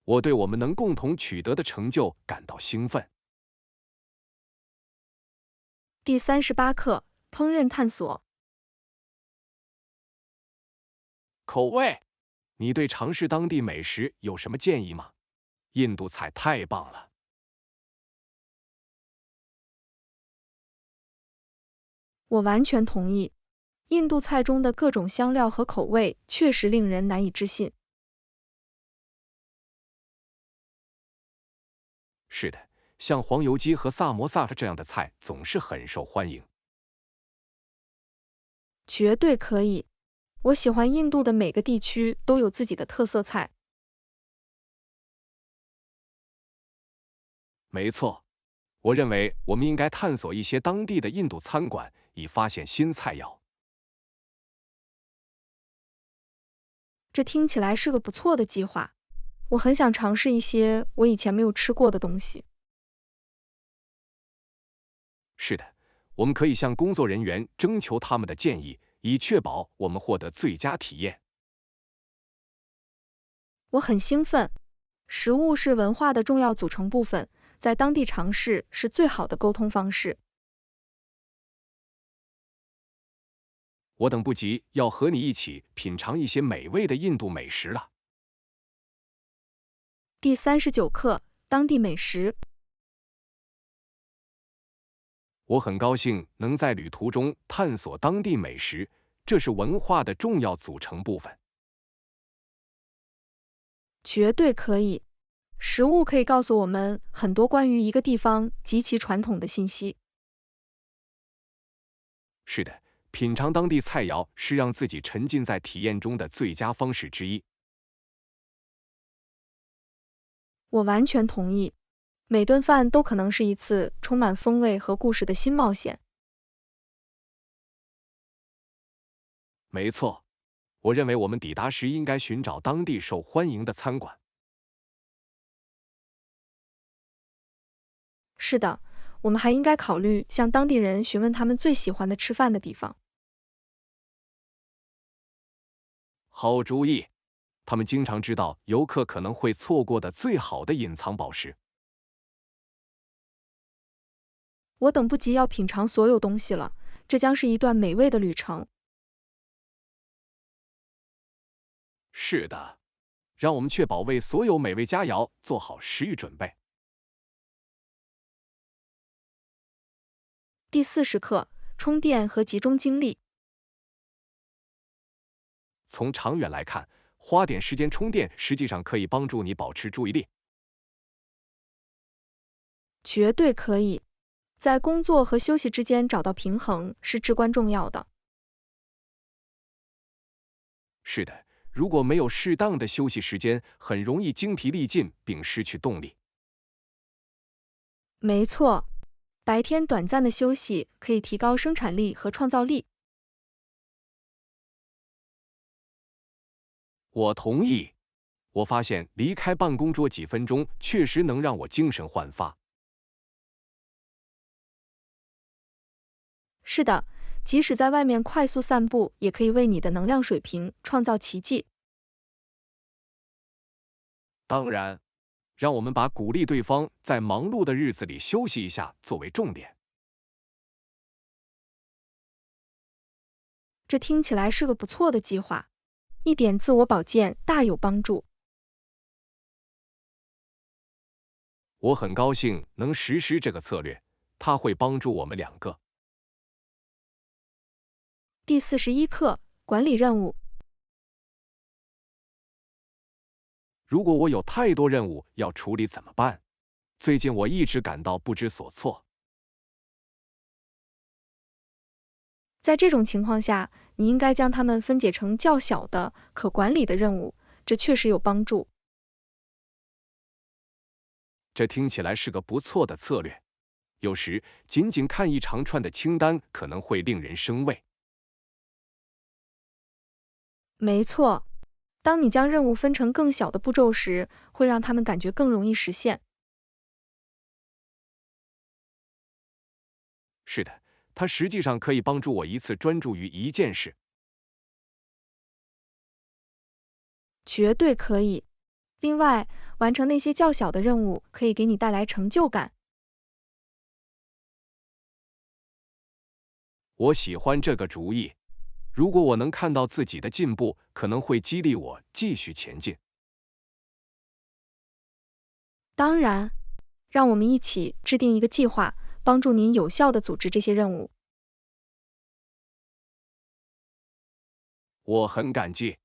我对我们能共同取得的成就感到兴奋。第38课，烹饪探索。口味，你对尝试当地美食有什么建议吗？印度菜太棒了。我完全同意，印度菜中的各种香料和口味确实令人难以置信。是的，像黄油鸡和萨摩萨这样的菜总是很受欢迎。绝对可以，我喜欢印度的每个地区都有自己的特色菜。没错，我认为我们应该探索一些当地的印度餐馆，以发现新菜肴。这听起来是个不错的计划，我很想尝试一些我以前没有吃过的东西。是的，我们可以向工作人员征求他们的建议，以确保我们获得最佳体验。我很兴奋，食物是文化的重要组成部分，在当地尝试是最好的沟通方式。我等不及要和你一起品尝一些美味的印度美食了。第39课，当地美食。我很高兴能在旅途中探索当地美食，这是文化的重要组成部分。绝对可以，食物可以告诉我们很多关于一个地方及其传统的信息。是的，品尝当地菜肴是让自己沉浸在体验中的最佳方式之一。我完全同意，每顿饭都可能是一次充满风味和故事的新冒险。没错，我认为我们抵达时应该寻找当地受欢迎的餐馆。是的，我们还应该考虑向当地人询问他们最喜欢的吃饭的地方。好主意，他们经常知道游客可能会错过的最好的隐藏宝石。我等不及要品尝所有东西了，这将是一段美味的旅程。是的，让我们确保为所有美味佳肴做好食欲准备。第40课，充电和集中精力。从长远来看，花点时间充电实际上可以帮助你保持注意力。绝对可以，在工作和休息之间找到平衡是至关重要的。是的，如果没有适当的休息时间，很容易精疲力尽并失去动力。没错，白天短暂的休息可以提高生产力和创造力。我同意。我发现离开办公桌几分钟确实能让我精神焕发。是的，即使在外面快速散步，也可以为你的能量水平创造奇迹。当然，让我们把鼓励对方在忙碌的日子里休息一下作为重点。这听起来是个不错的计划，一点自我保健大有帮助。我很高兴能实施这个策略，它会帮助我们两个。第41课，管理任务。如果我有太多任务要处理怎么办？最近我一直感到不知所措。在这种情况下，你应该将它们分解成较小的、可管理的任务，这确实有帮助。这听起来是个不错的策略。有时，仅仅看一长串的清单可能会令人生畏。没错，当你将任务分成更小的步骤时，会让他们感觉更容易实现。是的，它实际上可以帮助我一次专注于一件事。绝对可以。另外，完成那些较小的任务可以给你带来成就感。我喜欢这个主意。如果我能看到自己的进步，可能会激励我继续前进。当然，让我们一起制定一个计划，帮助您有效地组织这些任务。我很感激。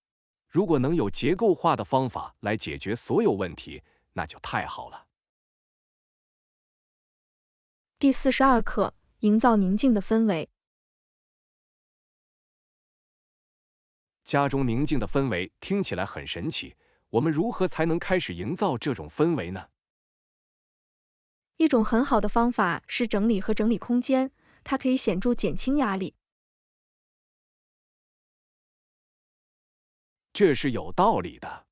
如果能有结构化的方法来解决所有问题，那就太好了。第42课，营造宁静的氛围。家中宁静的氛围听起来很神奇，我们如何才能开始营造这种氛围呢？一种很好的方法是整理和整理空间，它可以显著减轻压力。这是有道理的。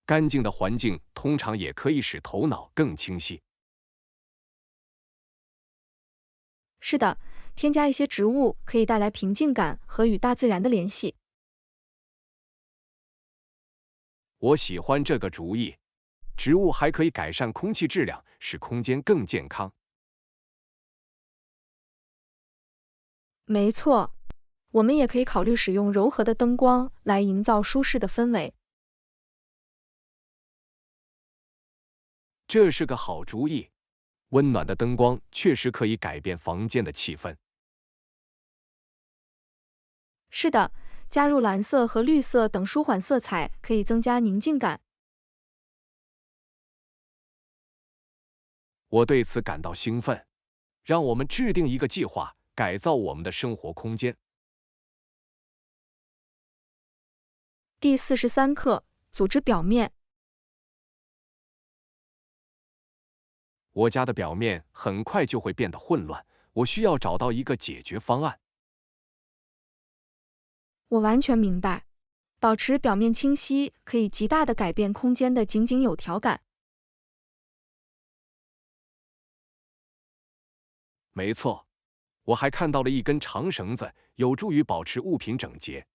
干净的环境通常也可以使头脑更清晰。是的，添加一些植物可以带来平静感和与大自然的联系。我喜欢这个主意。植物还可以改善空气质量，使空间更健康。没错，我们也可以考虑使用柔和的灯光来营造舒适的氛围。这是个好主意。温暖的灯光确实可以改变房间的气氛。是的，加入蓝色和绿色等舒缓色彩可以增加宁静感。我对此感到兴奋。让我们制定一个计划，改造我们的生活空间。第43课，组织表面。我家的表面很快就会变得混乱，我需要找到一个解决方案。我完全明白，保持表面清晰可以极大地改变空间的井井有条感。没错，我还看到了一根长绳子，有助于保持物品整洁。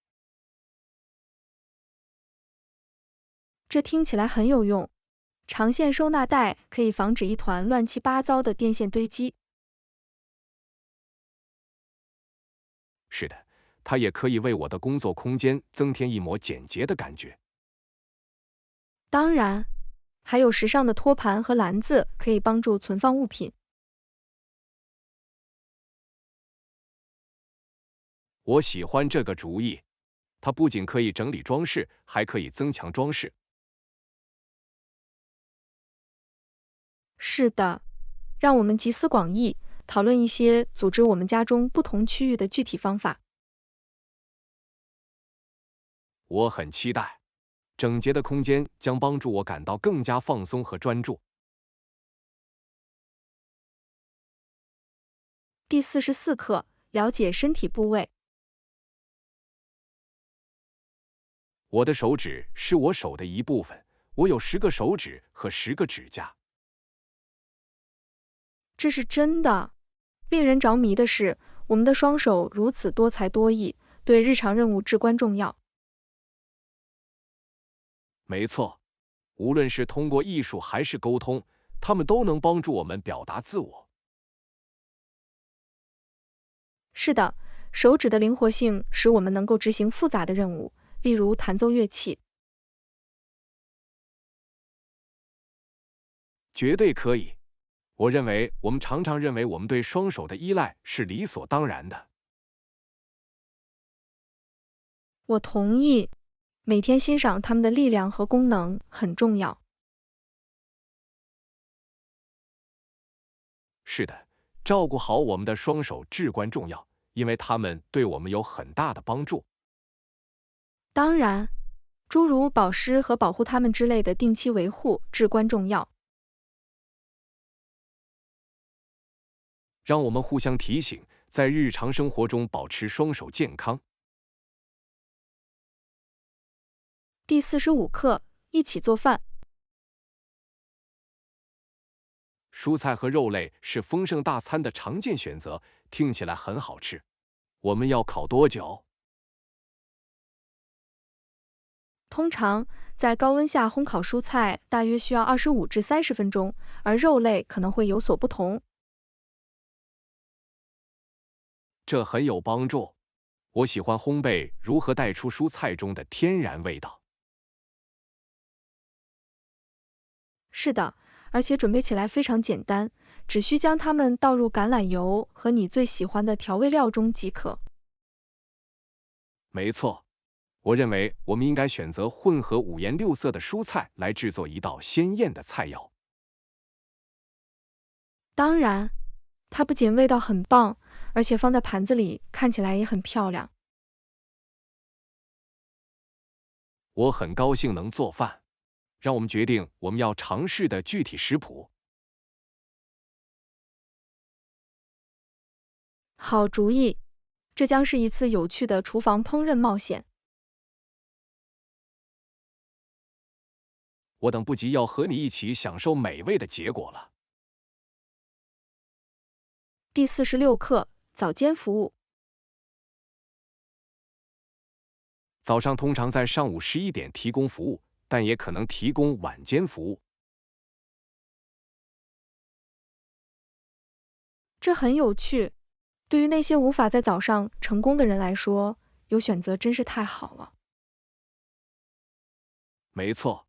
这听起来很有用。长线收纳袋可以防止一团乱七八糟的电线堆积。是的，它也可以为我的工作空间增添一抹简洁的感觉。当然，还有时尚的托盘和篮子可以帮助存放物品。我喜欢这个主意。它不仅可以整理装饰，还可以增强装饰。是的，让我们集思广益，讨论一些组织我们家中不同区域的具体方法。我很期待。整洁的空间将帮助我感到更加放松和专注。第44课，了解身体部位。我的手指是我手的一部分，我有10个手指和10个指甲。这是真的。令人着迷的是，我们的双手如此多才多艺，对日常任务至关重要。没错，无论是通过艺术还是沟通，它们都能帮助我们表达自我。是的，手指的灵活性使我们能够执行复杂的任务，例如弹奏乐器。绝对可以。我认为我们常常认为我们对双手的依赖是理所当然的。我同意，每天欣赏它们的力量和功能很重要。是的，照顾好我们的双手至关重要，因为它们对我们有很大的帮助。当然，诸如保湿和保护它们之类的定期维护至关重要。让我们互相提醒，在日常生活中保持双手健康。第45课，一起做饭。蔬菜和肉类是丰盛大餐的常见选择，听起来很好吃。我们要烤多久？通常在高温下烘烤蔬菜大约需要25至30分钟，而肉类可能会有所不同。这很有帮助。我喜欢烘焙如何带出蔬菜中的天然味道。是的，而且准备起来非常简单，只需将它们倒入橄榄油和你最喜欢的调味料中即可。没错，我认为我们应该选择混合五颜六色的蔬菜来制作一道鲜艳的菜肴。当然，它不仅味道很棒，而且放在盘子里看起来也很漂亮。我很高兴能做饭，让我们决定我们要尝试的具体食谱。好主意，这将是一次有趣的厨房烹饪冒险。我等不及要和你一起享受美味的结果了。第46课，早间服务。早上通常在上午11点提供服务，但也可能提供晚间服务。这很有趣。对于那些无法在早上成功的人来说，有选择真是太好了。没错，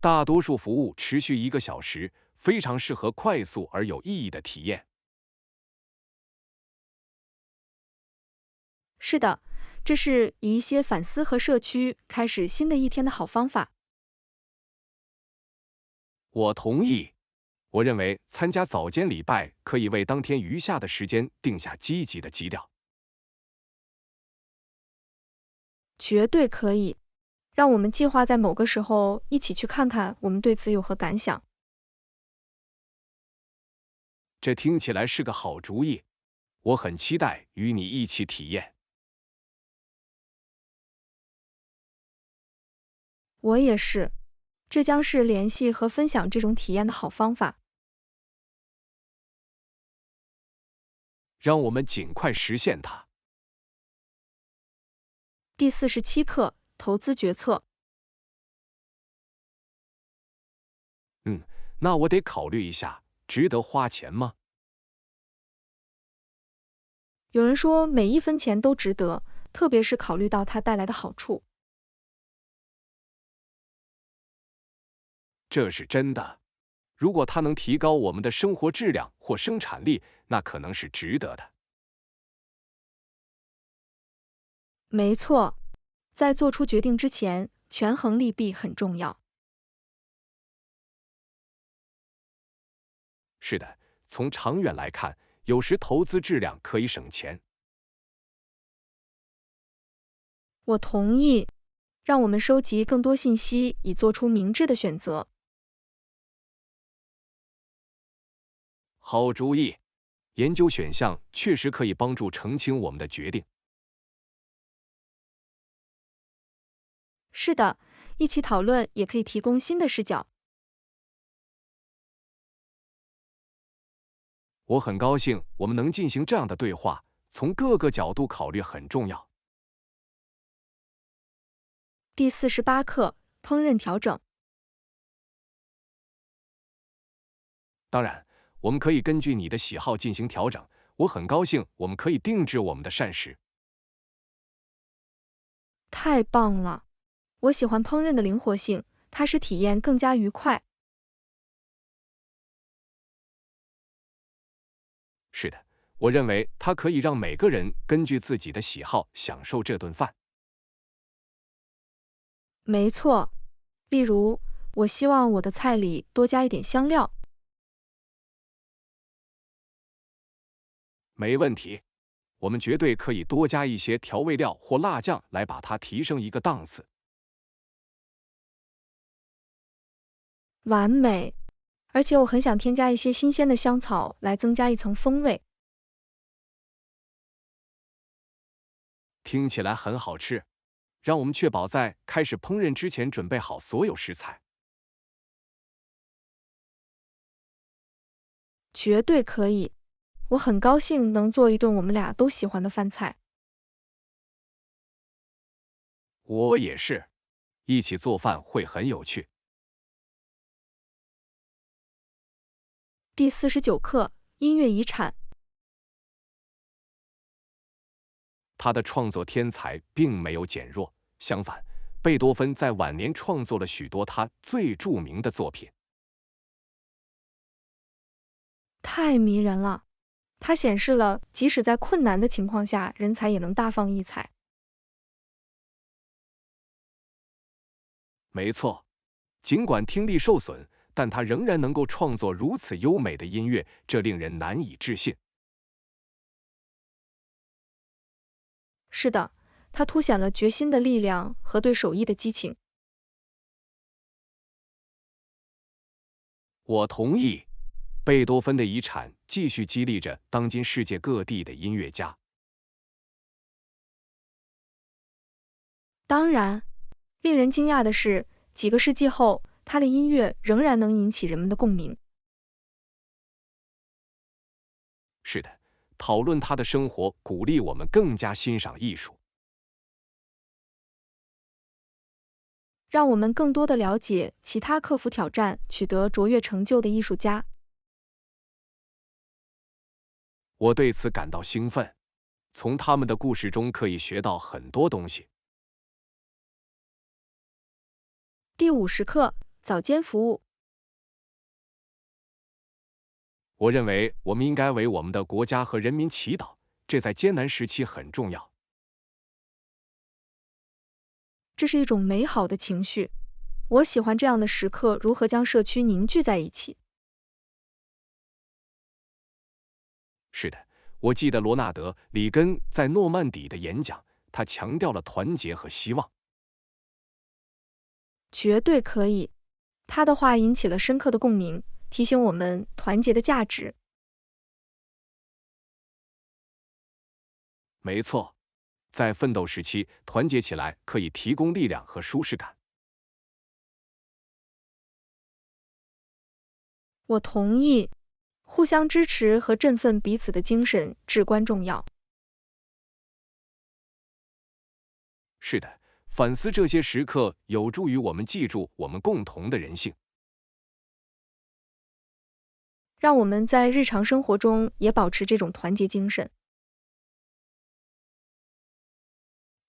大多数服务持续1个小时，非常适合快速而有意义的体验。是的，这是以一些反思和社区开始新的一天的好方法。我同意。我认为参加早间礼拜可以为当天余下的时间定下积极的基调。绝对可以。让我们计划在某个时候一起去看看我们对此有何感想。这听起来是个好主意，我很期待与你一起体验。我也是，这将是联系和分享这种体验的好方法。让我们尽快实现它。第47课，投资决策。那我得考虑一下，值得花钱吗？有人说每一分钱都值得，特别是考虑到它带来的好处。这是真的。如果它能提高我们的生活质量或生产力，那可能是值得的。没错，在做出决定之前，权衡利弊很重要。是的，从长远来看，有时投资质量可以省钱。我同意，让我们收集更多信息，以做出明智的选择。好主意，研究选项确实可以帮助澄清我们的决定。是的，一起讨论也可以提供新的视角。我很高兴我们能进行这样的对话，从各个角度考虑很重要。第48课，烹饪调整。当然，我们可以根据你的喜好进行调整。我很高兴我们可以定制我们的膳食。太棒了！我喜欢烹饪的灵活性，它使体验更加愉快。是的，我认为它可以让每个人根据自己的喜好享受这顿饭。没错，例如，我希望我的菜里多加一点香料。没问题，我们绝对可以多加一些调味料或辣酱来把它提升一个档次。完美！而且我很想添加一些新鲜的香草来增加一层风味。听起来很好吃，让我们确保在开始烹饪之前准备好所有食材。绝对可以，我很高兴能做一顿我们俩都喜欢的饭菜。我也是，一起做饭会很有趣。第49课，音乐遗产。他的创作天才并没有减弱，相反，贝多芬在晚年创作了许多他最著名的作品。太迷人了，它显示了即使在困难的情况下，人才也能大放异彩。没错，尽管听力受损，但他仍然能够创作如此优美的音乐，这令人难以置信。是的，它凸显了决心的力量和对手艺的激情。我同意，贝多芬的遗产继续激励着当今世界各地的音乐家。当然，令人惊讶的是，几个世纪后，他的音乐仍然能引起人们的共鸣。是的，讨论他的生活鼓励我们更加欣赏艺术，让我们更多的了解其他克服挑战、取得卓越成就的艺术家。我对此感到兴奋，从他们的故事中可以学到很多东西。第50课，早间服务。我认为我们应该为我们的国家和人民祈祷，这在艰难时期很重要。这是一种美好的情绪，我喜欢这样的时刻如何将社区凝聚在一起。是的，我记得罗纳德·里根在诺曼底的演讲，他强调了团结和希望。绝对可以，他的话引起了深刻的共鸣，提醒我们团结的价值。没错，在奋斗时期，团结起来可以提供力量和舒适感。我同意，互相支持和振奋彼此的精神至关重要。是的，反思这些时刻有助于我们记住我们共同的人性。让我们在日常生活中也保持这种团结精神。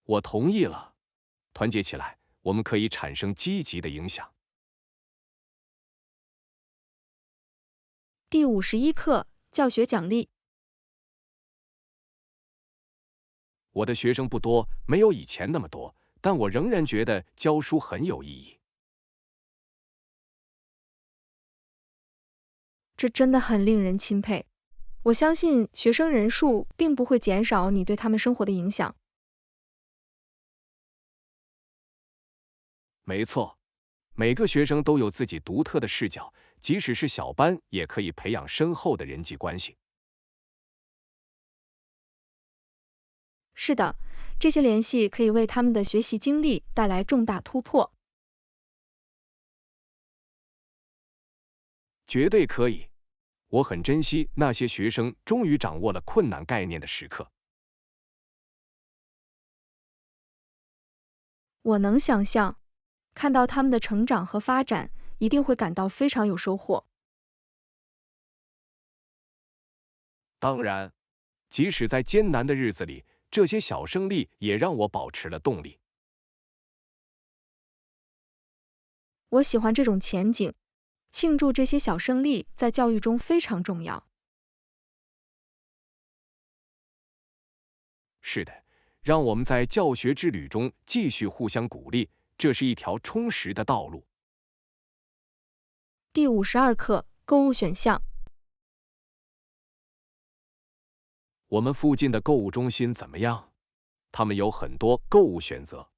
我同意了，团结起来，我们可以产生积极的影响。第51课，教学奖励。我的学生不多，没有以前那么多，但我仍然觉得教书很有意义。这真的很令人钦佩。我相信学生人数并不会减少你对他们生活的影响。没错，每个学生都有自己独特的视角，即使是小班也可以培养深厚的人际关系。是的，这些联系可以为他们的学习经历带来重大突破。绝对可以，我很珍惜那些学生终于掌握了困难概念的时刻。我能想象，看到他们的成长和发展，一定会感到非常有收获。当然，即使在艰难的日子里，这些小胜利也让我保持了动力。我喜欢这种前景，庆祝这些小胜利在教育中非常重要。是的，让我们在教学之旅中继续互相鼓励，这是一条充实的道路。第52课，购物选项。我们附近的购物中心怎么样？他们有很多购物选择。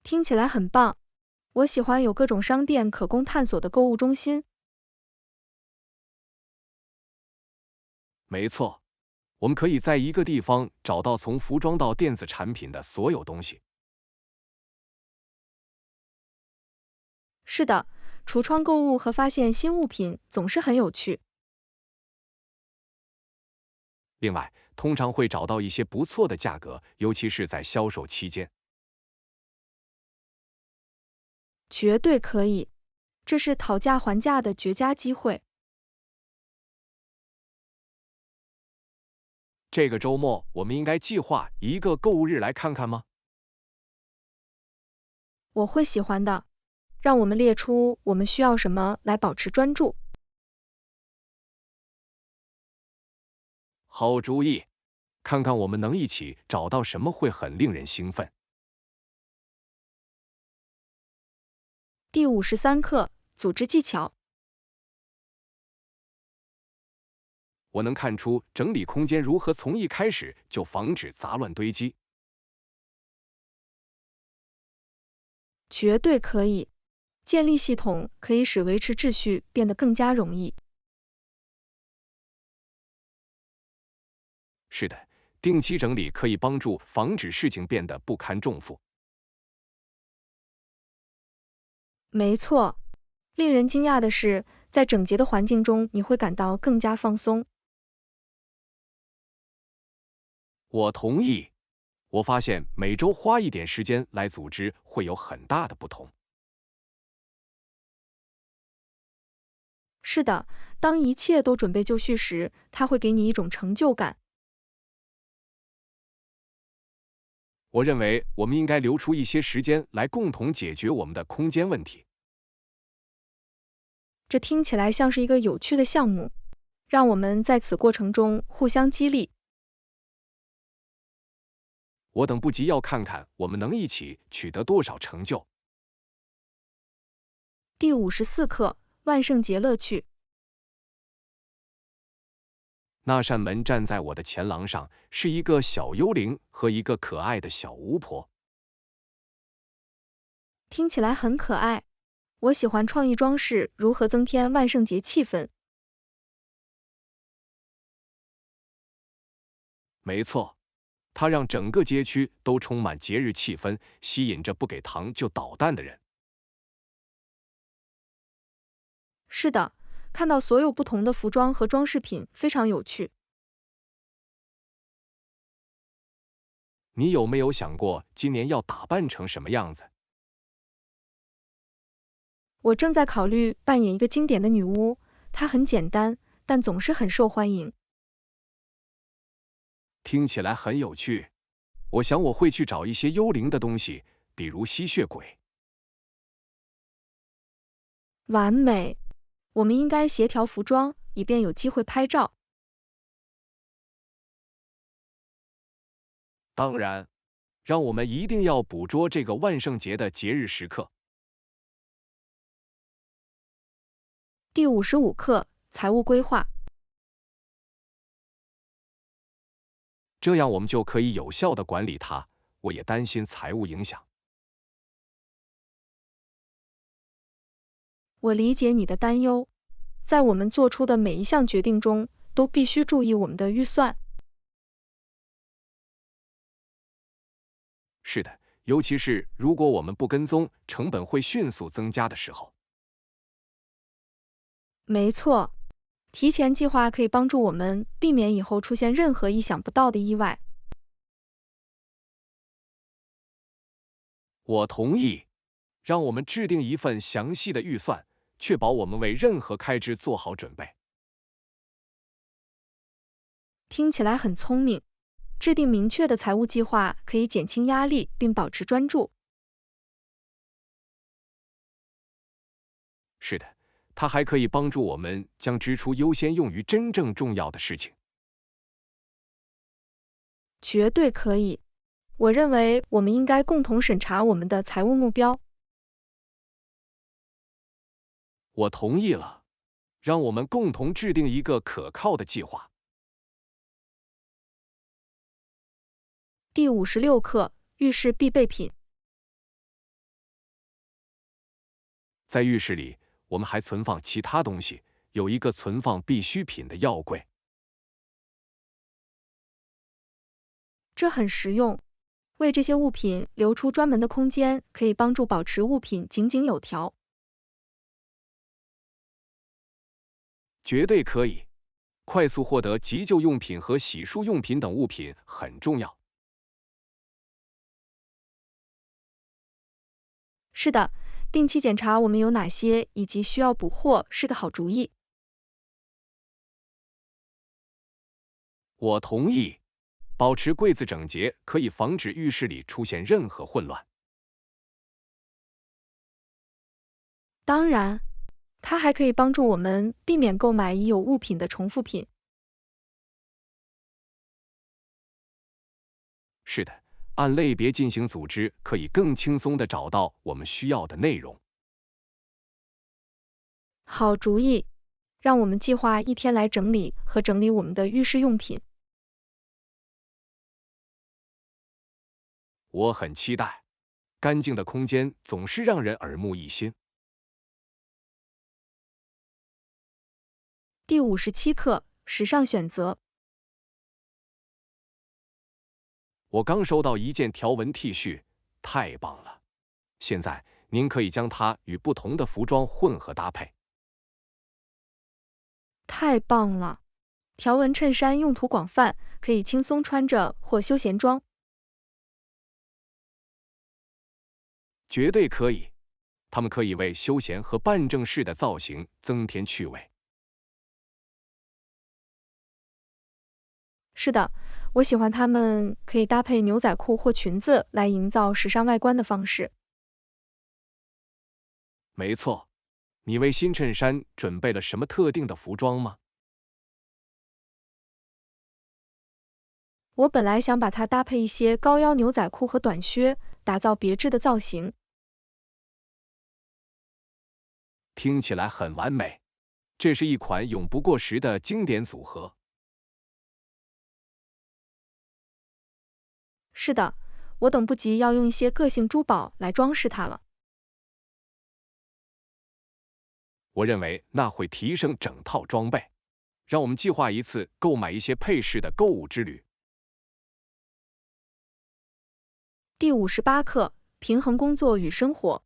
听起来很棒，我喜欢有各种商店可供探索的购物中心。没错，我们可以在一个地方找到从服装到电子产品的所有东西。是的，橱窗购物和发现新物品总是很有趣。另外，通常会找到一些不错的价格，尤其是在销售期间。绝对可以，这是讨价还价的绝佳机会。这个周末我们应该计划一个购物日来看看吗？我会喜欢的。让我们列出我们需要什么来保持专注。好主意，看看我们能一起找到什么会很令人兴奋。第53课，组织技巧。我能看出整理空间如何从一开始就防止杂乱堆积。绝对可以。建立系统可以使维持秩序变得更加容易。是的，定期整理可以帮助防止事情变得不堪重负。没错。令人惊讶的是，在整洁的环境中，你会感到更加放松。我同意。我发现每周花一点时间来组织会有很大的不同。是的，当一切都准备就绪时，它会给你一种成就感。我认为我们应该留出一些时间来共同解决我们的空间问题。这听起来像是一个有趣的项目，让我们在此过程中互相激励。我等不及要看看我们能一起取得多少成就。第54课，万圣节乐趣。那扇门站在我的前廊上，是一个小幽灵和一个可爱的小巫婆。听起来很可爱。我喜欢创意装饰如何增添万圣节气氛。没错，它让整个街区都充满节日气氛，吸引着不给糖就捣蛋的人。是的，看到所有不同的服装和装饰品非常有趣。你有没有想过今年要打扮成什么样子？我正在考虑扮演一个经典的女巫，它很简单，但总是很受欢迎。听起来很有趣。我想我会去找一些幽灵的东西，比如吸血鬼。完美。我们应该协调服装，以便有机会拍照。当然，让我们一定要捕捉这个万圣节的节日时刻。第55课，财务规划。这样我们就可以有效地管理它。我也担心财务影响。我理解你的担忧。在我们做出的每一项决定中，都必须注意我们的预算。是的，尤其是如果我们不跟踪，成本会迅速增加的时候。没错，提前计划可以帮助我们避免以后出现任何意想不到的意外。我同意。让我们制定一份详细的预算，确保我们为任何开支做好准备。听起来很聪明。制定明确的财务计划可以减轻压力并保持专注。是的，它还可以帮助我们将支出优先用于真正重要的事情。绝对可以。我认为我们应该共同审查我们的财务目标。我同意了。让我们共同制定一个可靠的计划。第56课，浴室必备品。在浴室里，我们还存放其他东西，有一个存放必需品的药柜。这很实用。为这些物品留出专门的空间，可以帮助保持物品井井有条。绝对可以。快速获得急救用品和洗漱用品等物品很重要。是的，定期检查我们有哪些以及需要补货是个好主意。我同意。保持柜子整洁可以防止浴室里出现任何混乱。当然，它还可以帮助我们避免购买已有物品的重复品。是的，按类别进行组织，可以更轻松地找到我们需要的内容。好主意，让我们计划一天来整理和整理我们的浴室用品。我很期待。干净的空间总是让人耳目一新。第57课，时尚选择。我刚收到一件条纹 T 恤，太棒了。现在您可以将它与不同的服装混合搭配。太棒了！条纹衬衫用途广泛，可以轻松穿着或休闲装。绝对可以，它们可以为休闲和半正式的造型增添趣味。是的，我喜欢它们可以搭配牛仔裤或裙子来营造时尚外观的方式。没错，你为新衬衫准备了什么特定的服装吗？我本来想把它搭配一些高腰牛仔裤和短靴，打造别致的造型。听起来很完美，这是一款永不过时的经典组合。是的，我等不及要用一些个性珠宝来装饰它了。我认为那会提升整套装备。让我们计划一次购买一些配饰的购物之旅。第58课，平衡工作与生活。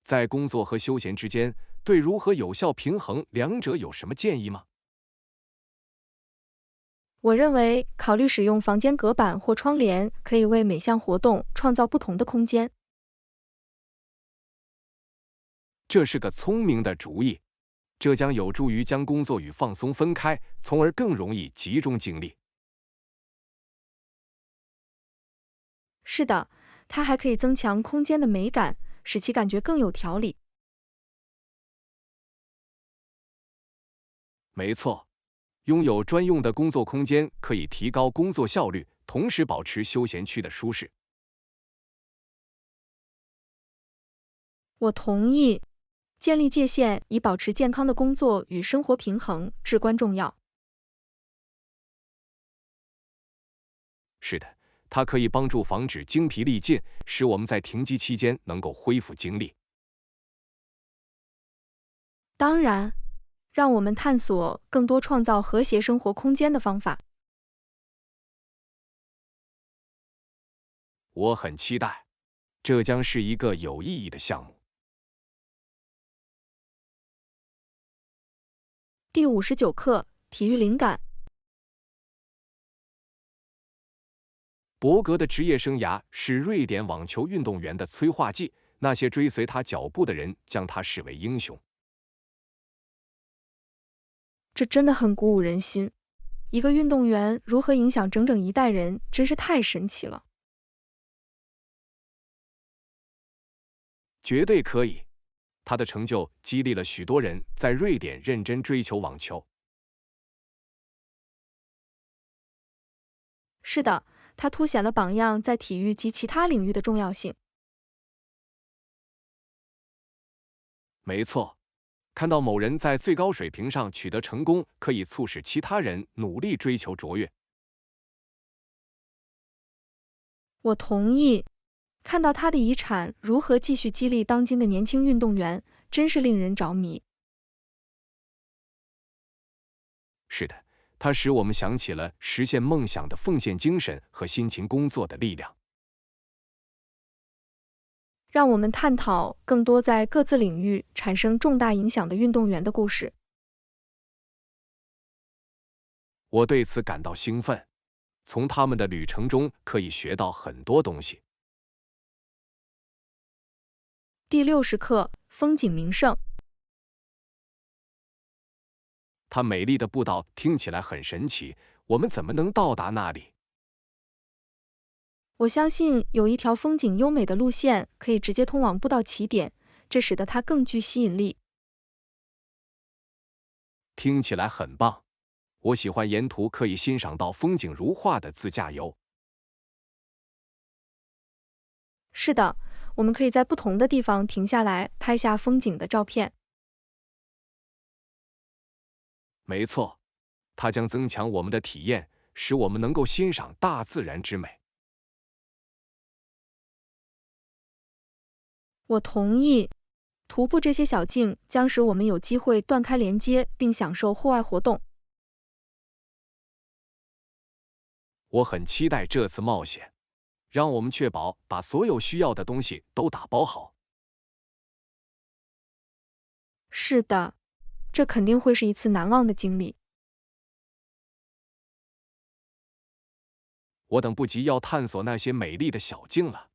在工作和休闲之间，对如何有效平衡两者有什么建议吗？我认为考虑使用房间隔板或窗帘，可以为每项活动创造不同的空间。这是个聪明的主意，这将有助于将工作与放松分开，从而更容易集中精力。是的，它还可以增强空间的美感，使其感觉更有条理。没错，拥有专用的工作空间可以提高工作效率，同时保持休闲区的舒适。我同意，建立界限以保持健康的工作与生活平衡至关重要。是的，它可以帮助防止精疲力尽，使我们在停机期间能够恢复精力。当然，让我们探索更多创造和谐生活空间的方法。我很期待，这将是一个有意义的项目。第59课，体育灵感。博格的职业生涯是瑞典网球运动员的催化剂，那些追随他脚步的人将他视为英雄。这真的很鼓舞人心。一个运动员如何影响整整一代人，真是太神奇了。绝对可以，他的成就激励了许多人在瑞典认真追求网球。是的，它凸显了榜样在体育及其他领域的重要性。没错，看到某人在最高水平上取得成功，可以促使其他人努力追求卓越。我同意，看到他的遗产如何继续激励当今的年轻运动员，真是令人着迷。是的，他它使我们想起了实现梦想的奉献精神和辛勤工作的力量。让我们探讨更多在各自领域产生重大影响的运动员的故事。我对此感到兴奋，从他们的旅程中可以学到很多东西。第60课，风景名胜。它美丽的步道听起来很神奇，我们怎么能到达那里？我相信有一条风景优美的路线可以直接通往步道起点，这使得它更具吸引力。听起来很棒，我喜欢沿途可以欣赏到风景如画的自驾游。是的，我们可以在不同的地方停下来拍下风景的照片。没错，它将增强我们的体验，使我们能够欣赏大自然之美。我同意，徒步这些小径将使我们有机会断开连接，并享受户外活动。我很期待这次冒险，让我们确保把所有需要的东西都打包好。是的，这肯定会是一次难忘的经历。我等不及要探索那些美丽的小径了。